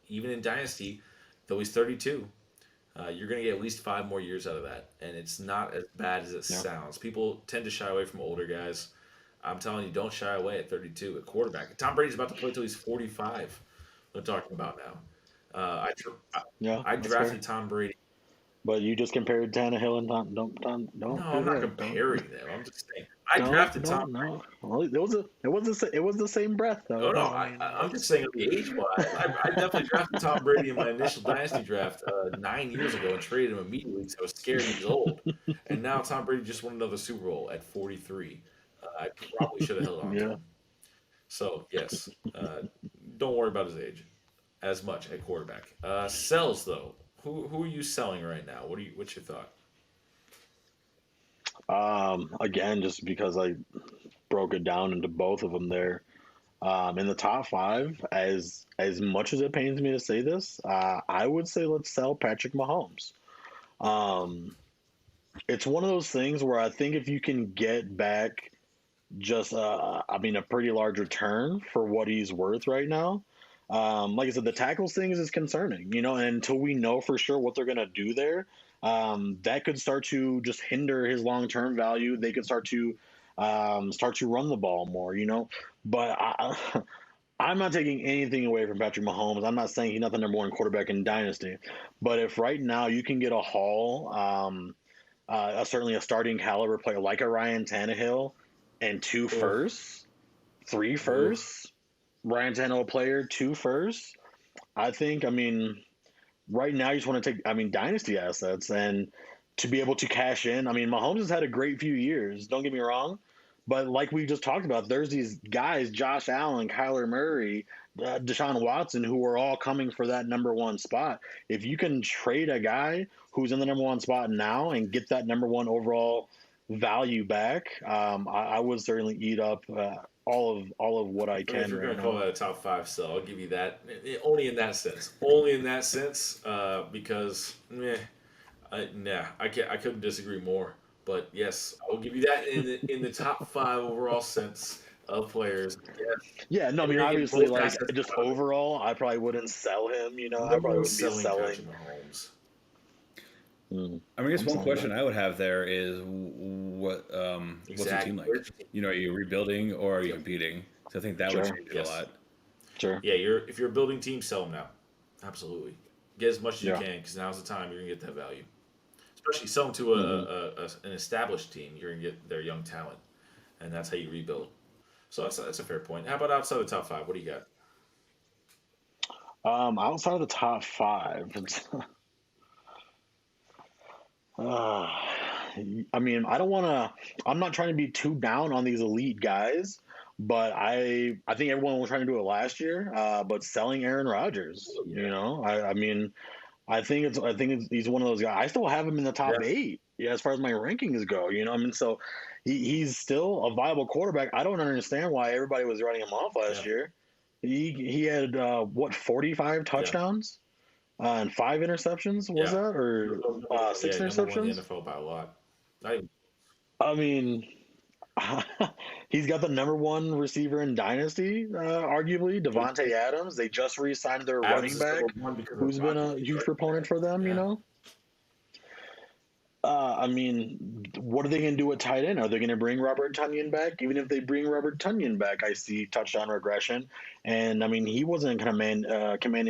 even in Dynasty, though he's 32, you're going to get at least 5 more years out of that. And it's not as bad as it sounds. People tend to shy away from older guys. I'm telling you, don't shy away at 32 at quarterback. Tom Brady's about to play until he's 45. We're talking about now. I drafted Tom Brady. But you just compared Tannehill and Tom. No, I'm not comparing them. I'm just saying I drafted Tom. No. Well, it was the same breath though. Oh no, I mean, I'm just saying the age wise. I definitely drafted Tom Brady in my initial dynasty draft 9 years ago and traded him immediately because I was scared he was old. And now Tom Brady just won another Super Bowl at 43. I probably should have held on to him. So yes, don't worry about his age as much at quarterback. Sells though. Who are you selling right now? What's your thought? again, just because I broke it down into both of them there. In the top five, as much as it pains me to say this, I would say let's sell Patrick Mahomes. Um, it's one of those things where I think if you can get back just, a pretty large return for what he's worth right now. Like I said, the tackles thing is concerning, and until we know for sure what they're going to do there, that could start to just hinder his long term value. They could start to run the ball more, But I'm not taking anything away from Patrick Mahomes. I'm not saying he's not the number one quarterback in Dynasty, but if right now you can get a haul, certainly a starting caliber player like a Ryan Tannehill, and two firsts, three firsts, Ryan Tannehill player, two firsts. I think, right now you just want to take, dynasty assets and to be able to cash in. Mahomes has had a great few years. Don't get me wrong. But like we just talked about, there's these guys, Josh Allen, Kyler Murray, Deshaun Watson, who are all coming for that number one spot. If you can trade a guy who's in the number one spot now and get that number one overall value back, I would certainly eat up all of what I can. If you're going right to call now. that a top five sell, I'll give you that. Only in that sense. Only in that sense, because I couldn't disagree more. But yes, I'll give you that in the top five overall sense of players. Yes. Yeah, no, obviously, like just overall, I probably wouldn't sell him. I probably wouldn't be selling. Patrick Mahomes. I guess one question I would have there is what's the team like? Are you rebuilding or are you competing? So I think that would change it a lot. Sure. Yeah, if you're a building team, sell them now. Absolutely. Get as much as you can because now's the time you're gonna get that value. Especially sell them to an established team, you're gonna get their young talent, and that's how you rebuild. So that's a fair point. How about outside the top five? What do you got? Outside of the top five, I don't want to. I'm not trying to be too down on these elite guys, but I think everyone was trying to do it last year. But selling Aaron Rodgers, I think he's one of those guys. I still have him in the top 8. Yeah, as far as my rankings go, So he's still a viable quarterback. I don't understand why everybody was writing him off last year. He had 45 touchdowns and 5 interceptions. Was that or 6 interceptions? The NFL by a lot. He's got the number one receiver in Dynasty, arguably, Devontae Adams. They just re-signed their running back, who's been a huge proponent for them, What are they going to do at tight end? Are they going to bring Robert Tonyan back? Even if they bring Robert Tonyan back, I see touchdown regression. And, he wasn't commanding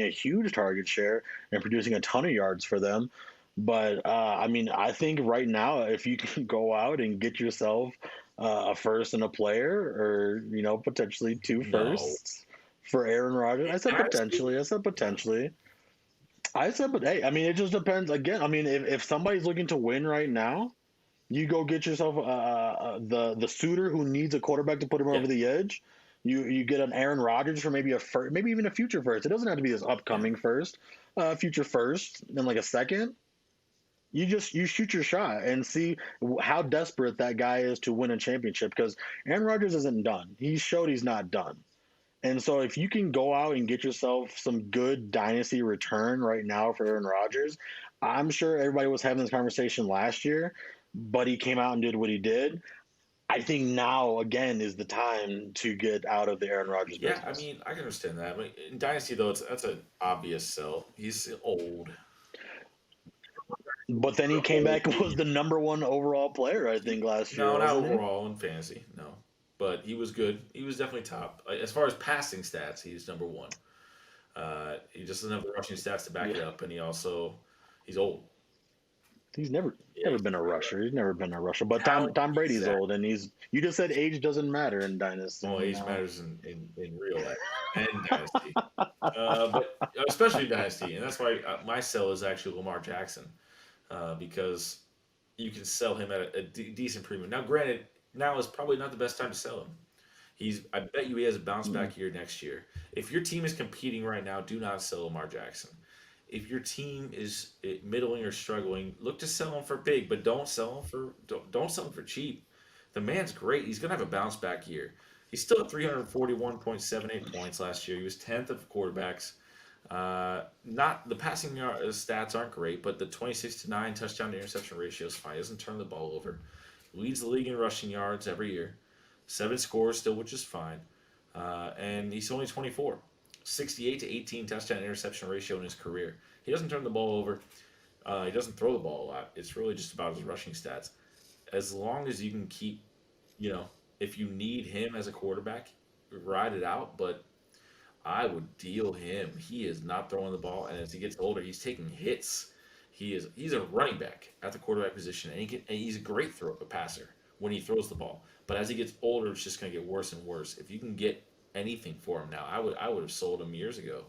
a huge target share and producing a ton of yards for them. But, I think right now, if you can go out and get yourself a first and a player or, potentially 2 firsts for Aaron Rodgers. I said potentially. But hey, it just depends. Again, if somebody's looking to win right now, you go get yourself the suitor who needs a quarterback to put him over the edge. You get an Aaron Rodgers for maybe a first, maybe even a future first. It doesn't have to be this upcoming first, future first, then like a second. You shoot your shot and see how desperate that guy is to win a championship because Aaron Rodgers isn't done. He showed he's not done. And so if you can go out and get yourself some good dynasty return right now for Aaron Rodgers, I'm sure everybody was having this conversation last year, but he came out and did what he did. I think now, again, is the time to get out of the Aaron Rodgers business. I can understand that. In Dynasty, though, that's an obvious sell. He's old. But then he came back and was the number one overall player, I think, last year. No, not overall in fantasy, no. But he was good. He was definitely top. As far as passing stats, he's number one. He just doesn't have the rushing stats to back it up, and he's old. He's never Yeah, never he's been a rusher. He's never been a rusher. But talent. Tom Brady's Exactly. old, and you just said age doesn't matter in Dynasty. Well, You age know? matters in real life and dynasty, but especially dynasty, and that's why my sell is actually Lamar Jackson, because you can sell him at a decent premium. Now, granted, now is probably not the best time to sell him. I bet you he has a bounce Mm. back year next year. If your team is competing right now, do not sell Lamar Jackson. If your team is middling or struggling, look to sell him for big, but don't sell him for cheap. The man's great. He's gonna have a bounce back year. He's still at 341.78 points last year. He was 10th of quarterbacks. Not the passing yard stats aren't great, but the 26-9 touchdown to interception ratio is fine. He doesn't turn the ball over. Leads the league in rushing yards every year. 7 scores still, which is fine. And he's only 24. 68 to 18 touchdown interception ratio in his career. He doesn't turn the ball over. He doesn't throw the ball a lot. It's really just about his rushing stats. As long as you can keep, if you need him as a quarterback, ride it out. But I would deal him. He is not throwing the ball, and as he gets older, he's taking hits. He's a running back at the quarterback position, and he's a great passer when he throws the ball. But as he gets older, it's just going to get worse and worse. If you can get anything for him now, I would have sold him years ago.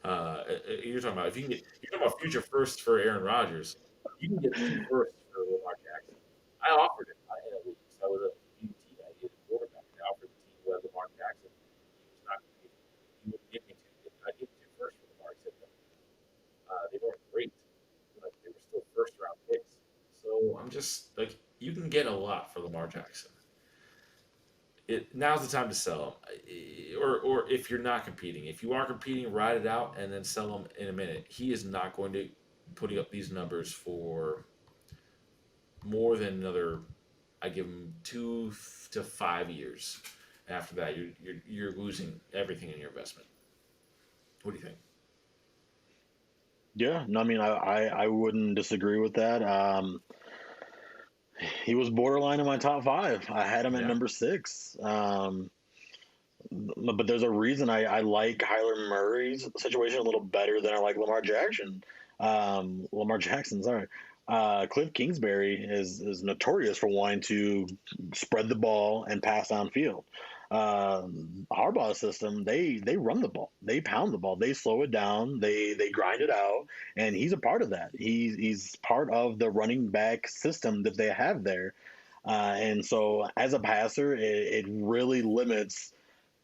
You're talking about if you're talking about future first for Aaron Rodgers. You can get two firsts for Lamar Jackson. I offered it. I had a league. I was a UT. I did a quarterback. I offered the team who had Lamar Jackson. He was not. He would give me two. I give two first for Lamar. He said no. They weren't great, but they were still first round picks. So I'm just like, you can get a lot for Lamar Jackson. Now's the time to sell him, or if you're not competing. If you are competing, ride it out and then sell him in a minute. He is not going to putting up these numbers for more than another. I give him 2 to 5 years. After that, you're losing everything in your investment. What do you think? Yeah, no, I mean, I wouldn't disagree with that. He was borderline in my top five. I had him at Yeah. number six. But there's a reason I like Kyler Murray's situation a little better than I like Lamar Jackson. Lamar Jackson, sorry. Cliff Kingsbury is notorious for wanting to spread the ball and pass downfield. Harbaugh's system, they run the ball, they pound the ball, they slow it down, they grind it out, and he's a part of that. He's part of the running back system that they have there. And so as a passer, it really limits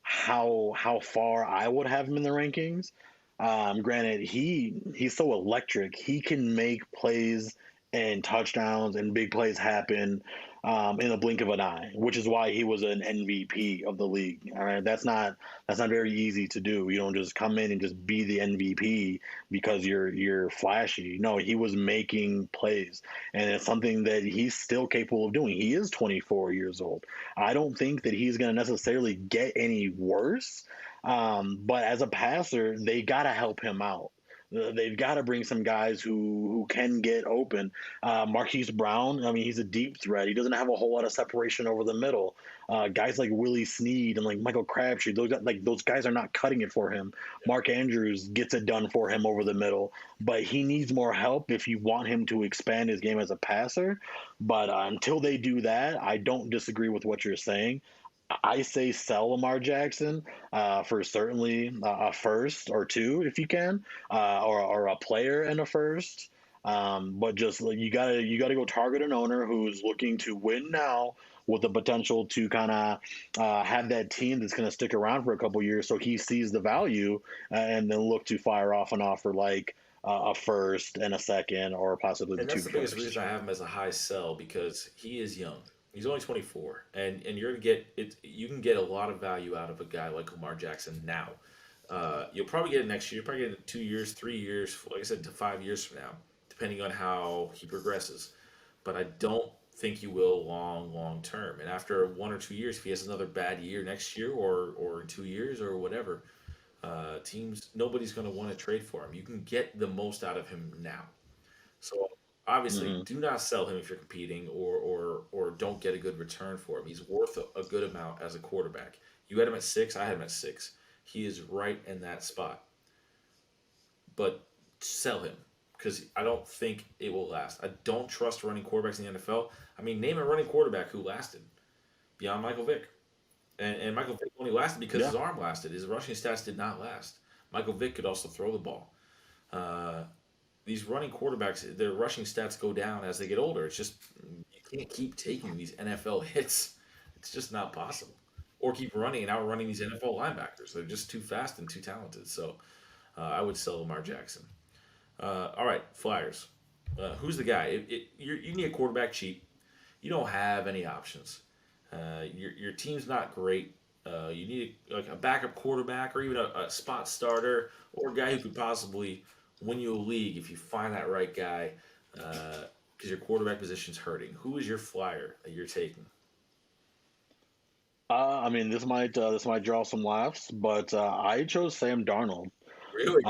how far I would have him in the rankings. Granted, he's so electric. He can make plays and touchdowns and big plays happen in a blink of an eye, which is why he was an MVP of the league. All right, that's not very easy to do. You don't just come in and just be the MVP because you're flashy. No, he was making plays, and it's something that he's still capable of doing. He is 24 years old. I don't think that he's going to necessarily get any worse. But as a passer, they got to help him out. They've got to bring some guys who can get open. Marquise Brown, I mean, he's a deep threat. He doesn't have a whole lot of separation over the middle. Guys like Willie Snead and like Michael Crabtree, those guys are not cutting it for him. Mark Andrews gets it done for him over the middle, but he needs more help if you want him to expand his game as a passer. But until they do that, I don't disagree with what you're saying. I say sell Lamar Jackson for certainly a first or two if you can, or a player and a first. But just you gotta go target an owner who's looking to win now with the potential to kind of have that team that's going to stick around for a couple years, so he sees the value and then look to fire off an offer like a first and a second, or possibly the And two that's the biggest firsts. reason I have him as a high sell, because he is young. He's only 24, and you're gonna get it. You can get a lot of value out of a guy like Lamar Jackson now. You'll probably get it next year. You'll probably get it in 2 years, 3 years, like I said, to 5 years from now, depending on how he progresses. But I don't think you will long term. And after 1 or 2 years, if he has another bad year next year, or in 2 years or whatever, teams nobody's gonna want to trade for him. You can get the most out of him now. So obviously, Hmm. do not sell him if you're competing, or don't get a good return for him. He's worth a good amount as a quarterback. You had him at 6. I had him at 6. He is right in that spot. But sell him. because I don't think it will last. I don't trust running quarterbacks in the NFL. I mean, name a running quarterback who lasted beyond Michael Vick. And Michael Vick only lasted because his arm lasted. His rushing stats did not last. Michael Vick could also throw the ball. These running quarterbacks, their rushing stats go down as they get older. It's just, you can't keep taking these NFL hits. It's just not possible. Or keep running and outrunning these NFL linebackers. They're just too fast and too talented. So I would sell Lamar Jackson. All right, Flyers. Who's the guy? You need a quarterback cheap. You don't have any options. Your team's not great. You need like a backup quarterback or even a spot starter or a guy who could possibly win you a league if you find that right guy, because your quarterback position's hurting. Who is your Flyer that you're taking? I mean, this might draw some laughs, but I chose Sam Darnold. Really?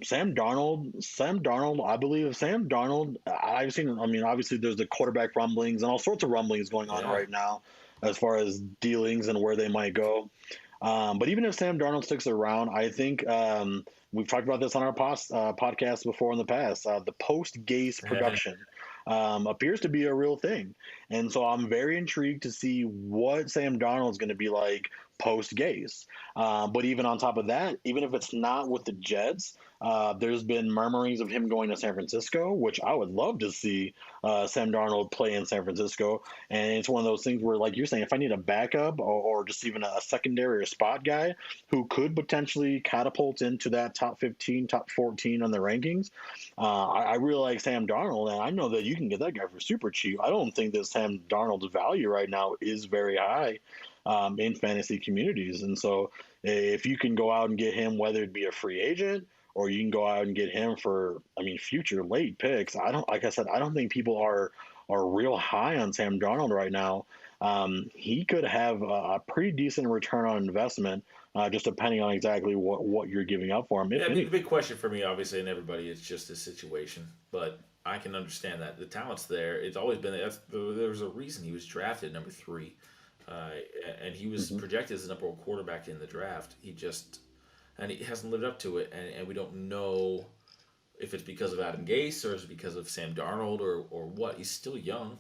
Sam Darnold. I believe Sam Darnold. I've seen. I mean, obviously, there's the quarterback rumblings and all sorts of rumblings going on right now, as far as dealings and where they might go. But even if Sam Darnold sticks around, I think we've talked about this on our podcast before in the past. The post-Gase production appears to be a real thing. And so I'm very intrigued to see what Sam Darnold's going to be like post-Gase. But even on top of that, even if it's not with the Jets, there's been murmurings of him going to San Francisco, which I would love to see Sam Darnold play in San Francisco. And it's one of those things where, like you're saying, if I need a backup or just even a secondary or spot guy who could potentially catapult into that top 15, top 14 on the rankings, I really like Sam Darnold. And I know that you can get that guy for super cheap. I don't think that Sam Darnold's value right now is very high in fantasy communities. And so if you can go out and get him, whether it be a free agent or you can go out and get him for, I mean, future late picks, like I said, I don't think people are real high on Sam Darnold right now. He could have a pretty decent return on investment, just depending on exactly what you're giving up for him. Yeah, the big question for me, obviously, and everybody, is just his situation. But I can understand that the talent's there. It's always been there. There's a reason he was drafted number 3. And he was projected as the number 1 quarterback in the draft. He hasn't lived up to it, and we don't know if it's because of Adam Gase or is it because of Sam Darnold or what. He's still young.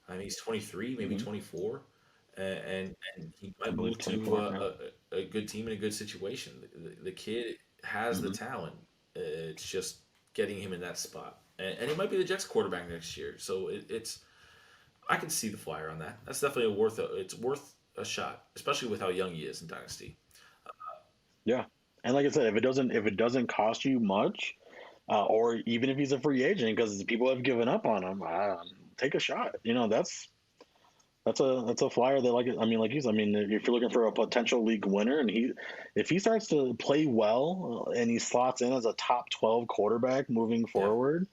I mean, he's 23, maybe 24, and he might move to a good team in a good situation. The kid has the talent. It's just getting him in that spot, and he might be the Jets quarterback next year. So it's. I can see the Flyer on that. That's definitely it's worth a shot, especially with how young he is in Dynasty. Yeah, and like I said, if it doesn't cost you much, or even if he's a free agent, because people have given up on him, take a shot. You know, that's a Flyer that, like, I mean, like I mean, if you're looking for a potential league winner, and if he starts to play well and he slots in as a top 12 quarterback moving forward.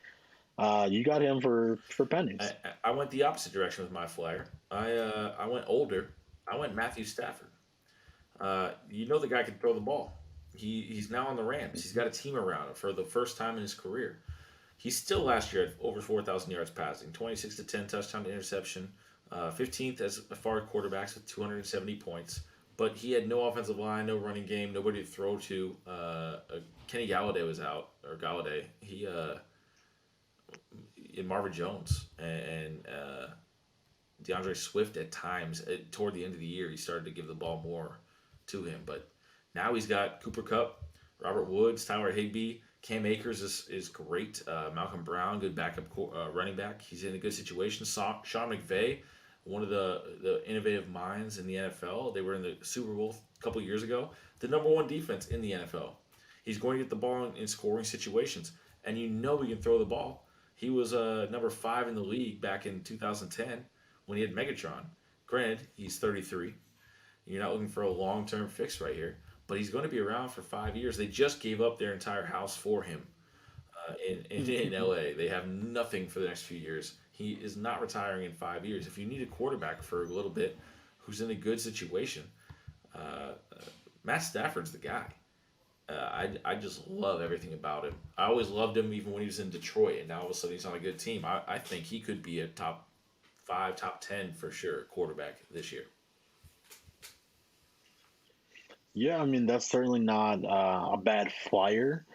You got him for pennies. I went the opposite direction with my Flyer. I went older. I went Matthew Stafford. The guy can throw the ball. He's now on the Rams. He's got a team around him for the first time in his career. He's still last year at over 4,000 yards passing, 26 to 10 touchdown to interception, 15th as far as quarterbacks with 270 points. But he had no offensive line, no running game, nobody to throw to. Kenny Galladay was out, or Galladay. In Marvin Jones and DeAndre Swift at times toward the end of the year, he started to give the ball more to him. But now he's got Cooper Kupp, Robert Woods, Tyler Higbee, Cam Akers is great. Malcolm Brown, good backup running back. He's in a good situation. Sean McVay, one of the innovative minds in the NFL. They were in the Super Bowl a couple years ago. The number 1 defense in the NFL. He's going to get the ball in scoring situations, and he can throw the ball. He was number 5 in the league back in 2010 when he had Megatron. Granted, he's 33. You're not looking for a long-term fix right here, but he's going to be around for 5 years. They just gave up their entire house for him in LA. They have nothing for the next few years. He is not retiring in 5 years. If you need a quarterback for a little bit who's in a good situation, Matt Stafford's the guy. I just love everything about him. I always loved him even when he was in Detroit, and now all of a sudden he's on a good team. I think he could be a top 5, top 10 for sure quarterback this year. Yeah, I mean, that's certainly not a bad Flyer.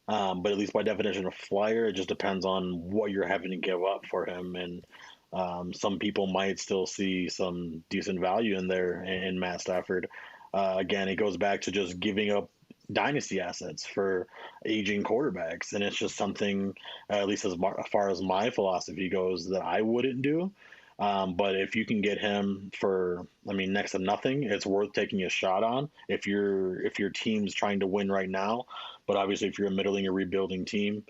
But at least by definition, a flyer, it just depends on what you're having to give up for him. And some people might still see some decent value in there in Matt Stafford. Again, it goes back to just giving up dynasty assets for aging quarterbacks. And it's just something, at least as far as my philosophy goes, that I wouldn't do. But if you can get him for, I mean, next to nothing, it's worth taking a shot on. If your team's trying to win right now, but obviously if you're a middling or rebuilding team,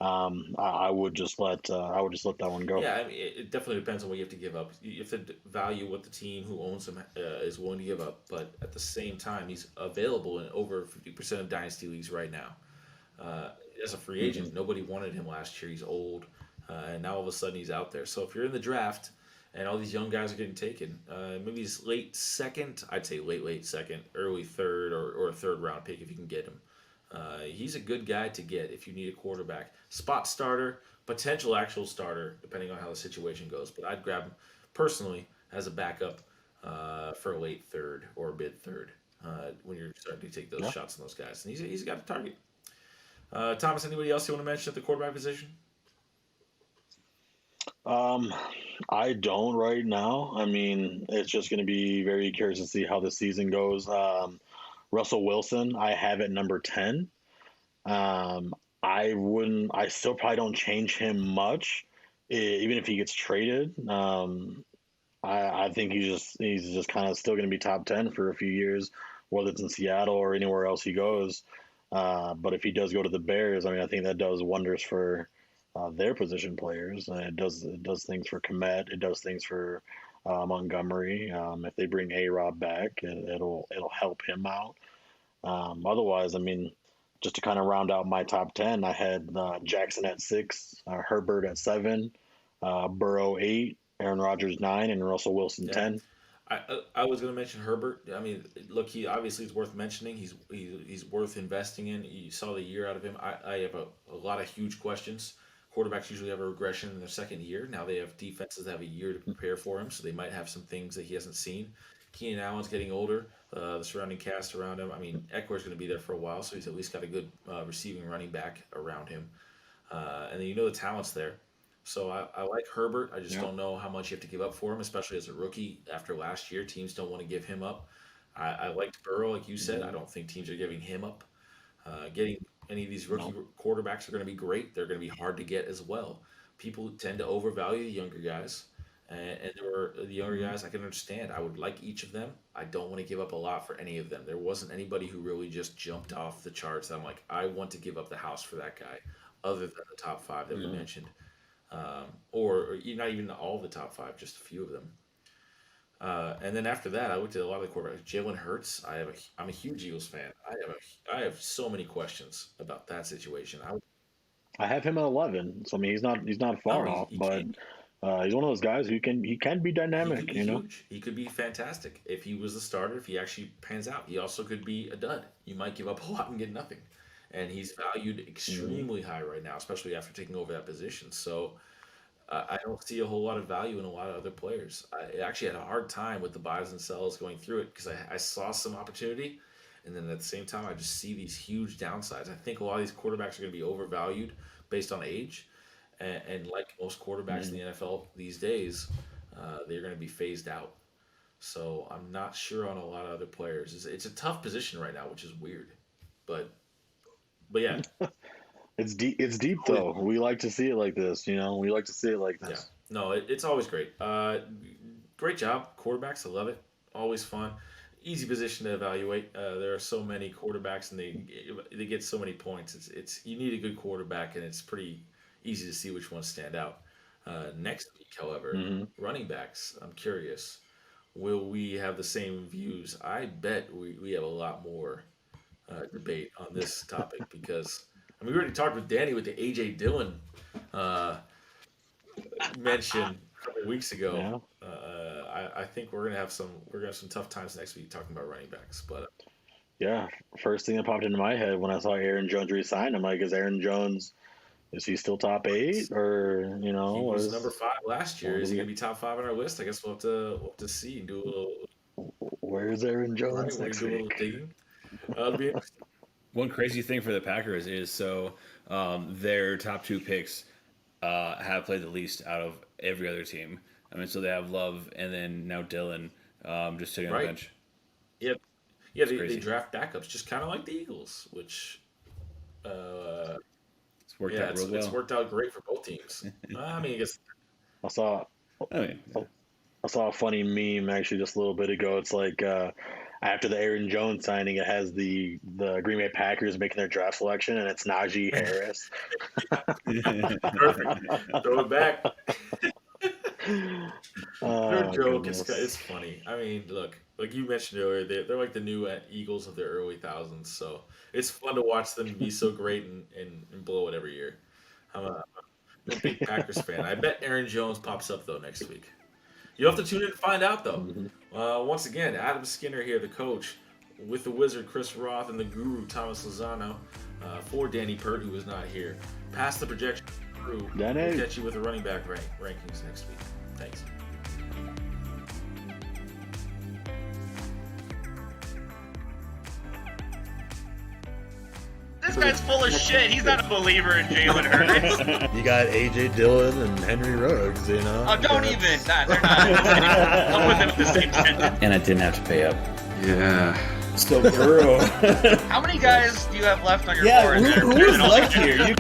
I would just let that one go. Yeah, I mean, it definitely depends on what you have to give up. You have to value what the team who owns him is willing to give up, but at the same time, he's available in over 50% of dynasty leagues right now. As a free agent, nobody wanted him last year. He's old, and now all of a sudden he's out there. So if you're in the draft and all these young guys are getting taken, maybe he's late second. I'd say late second, early third, or a third round pick if you can get him. He's a good guy to get if you need a quarterback. Spot starter, potential actual starter, depending on how the situation goes. But I'd grab him personally as a backup for a late third or mid third when you're starting to take those shots on those guys. And he's got a target. Thomas, anybody else you want to mention at the quarterback position? I don't right now. I mean, it's just going to be very curious to see how the season goes. Russell Wilson, I have at number 10. I still probably don't change him much, even if he gets traded. I think he's just kind of still going to be top 10 for a few years, whether it's in Seattle or anywhere else he goes. But if he does go to the Bears, I mean, I think that does wonders for their position players. It does things for Kmet. It does things for Montgomery. If they bring A-Rob back, it'll help him out. Otherwise, I mean, just to kind of round out my top 10, I had Jackson at 6, Herbert at 7, Burrow 8, Aaron Rodgers 9, and Russell Wilson 10. I was going to mention Herbert. I mean, look, he obviously is worth mentioning. He's worth investing in. You saw the year out of him. I have a lot of huge questions. Quarterbacks usually have a regression in their second year. Now they have defenses that have a year to prepare for him, so they might have some things that he hasn't seen. Keenan Allen's getting older. The surrounding cast around him. I mean, Eckler's going to be there for a while, so he's at least got a good receiving running back around him. And then the talent's there. So I like Herbert. I just don't know how much you have to give up for him, especially as a rookie. After last year, teams don't want to give him up. I liked Burrow, like you said. I don't think teams are giving him up. Getting any of these rookie quarterbacks are going to be great. They're going to be hard to get as well. People tend to overvalue the younger guys. And there were the younger guys I can understand. I would like each of them. I don't want to give up a lot for any of them. There wasn't anybody who really just jumped off the charts. I'm like, I want to give up the house for that guy, other than the top 5 that we mentioned. Or not even all the top 5, just a few of them. And then after that, I looked at a lot of the quarterbacks. Jalen Hurts, I'm a huge Eagles fan. I have so many questions about that situation. I have him at 11, so I mean he's not far off, but he's one of those guys who can be dynamic. Huge. He could be fantastic if he was the starter. If he actually pans out, he also could be a dud. You might give up a lot and get nothing. And he's valued extremely high right now, especially after taking over that position. So I don't see a whole lot of value in a lot of other players. I actually had a hard time with the buys and sells going through it because I saw some opportunity, and then at the same time, I just see these huge downsides. I think a lot of these quarterbacks are going to be overvalued based on age, and like most quarterbacks in the NFL these days, they're going to be phased out. So I'm not sure on a lot of other players. It's a tough position right now, which is weird, but yeah. It's deep though. We like to see it like this, We like to see it like this. Yeah. No, it's always great. Great job, quarterbacks. I love it. Always fun. Easy position to evaluate. There are so many quarterbacks, and they get so many points. It's you need a good quarterback, and it's pretty easy to see which ones stand out. Next week, however, running backs. I'm curious. Will we have the same views? I bet we have a lot more debate on this topic because. We already talked with Danny with the A.J. Dillon mention a couple weeks ago. Yeah. I think we're gonna have some tough times next week talking about running backs. But yeah, first thing that popped into my head when I saw Aaron Jones resign, I'm like, is he still top 8 or he was number 5 last year? Is he gonna be top 5 on our list? I guess we'll have to see and do a little. Where's Aaron Jones next week? It'll be interesting. One crazy thing for the Packers is their top 2 picks have played the least out of every other team. I mean, so they have Love and then now Dylan just sitting on the bench. Yep. Yeah, they draft backups, just kind of like the Eagles, which It's worked out real well. It's worked out great for both teams. I mean, I guess I saw a funny meme actually just a little bit ago. It's like after the Aaron Jones signing, it has the Green Bay Packers making their draft selection, and it's Najee Harris. perfect. Throw it back. Their joke goodness. it's funny. I mean, look, like you mentioned earlier, they're like the new Eagles of the early thousands. So it's fun to watch them be so great and blow it every year. I'm a big Packers fan. I bet Aaron Jones pops up though next week. You'll have to tune in to find out though. Once again, Adam Skinner here, the coach, with the Wizard Chris Roth and the Guru Thomas Lozano, for Danny Pert, who is not here. Past the projection crew. Danny. We'll catch you with the running back rankings next week. Thanks. This guy's full of shit. He's not a believer in Jalen Hurts. You got AJ Dillon and Henry Ruggs, you know. Oh, don't even. Nah, they're not. I'll put them in the same sentence. And I didn't have to pay up. Yeah. So Burrow. How many guys do you have left on your Yeah, board? who is left here?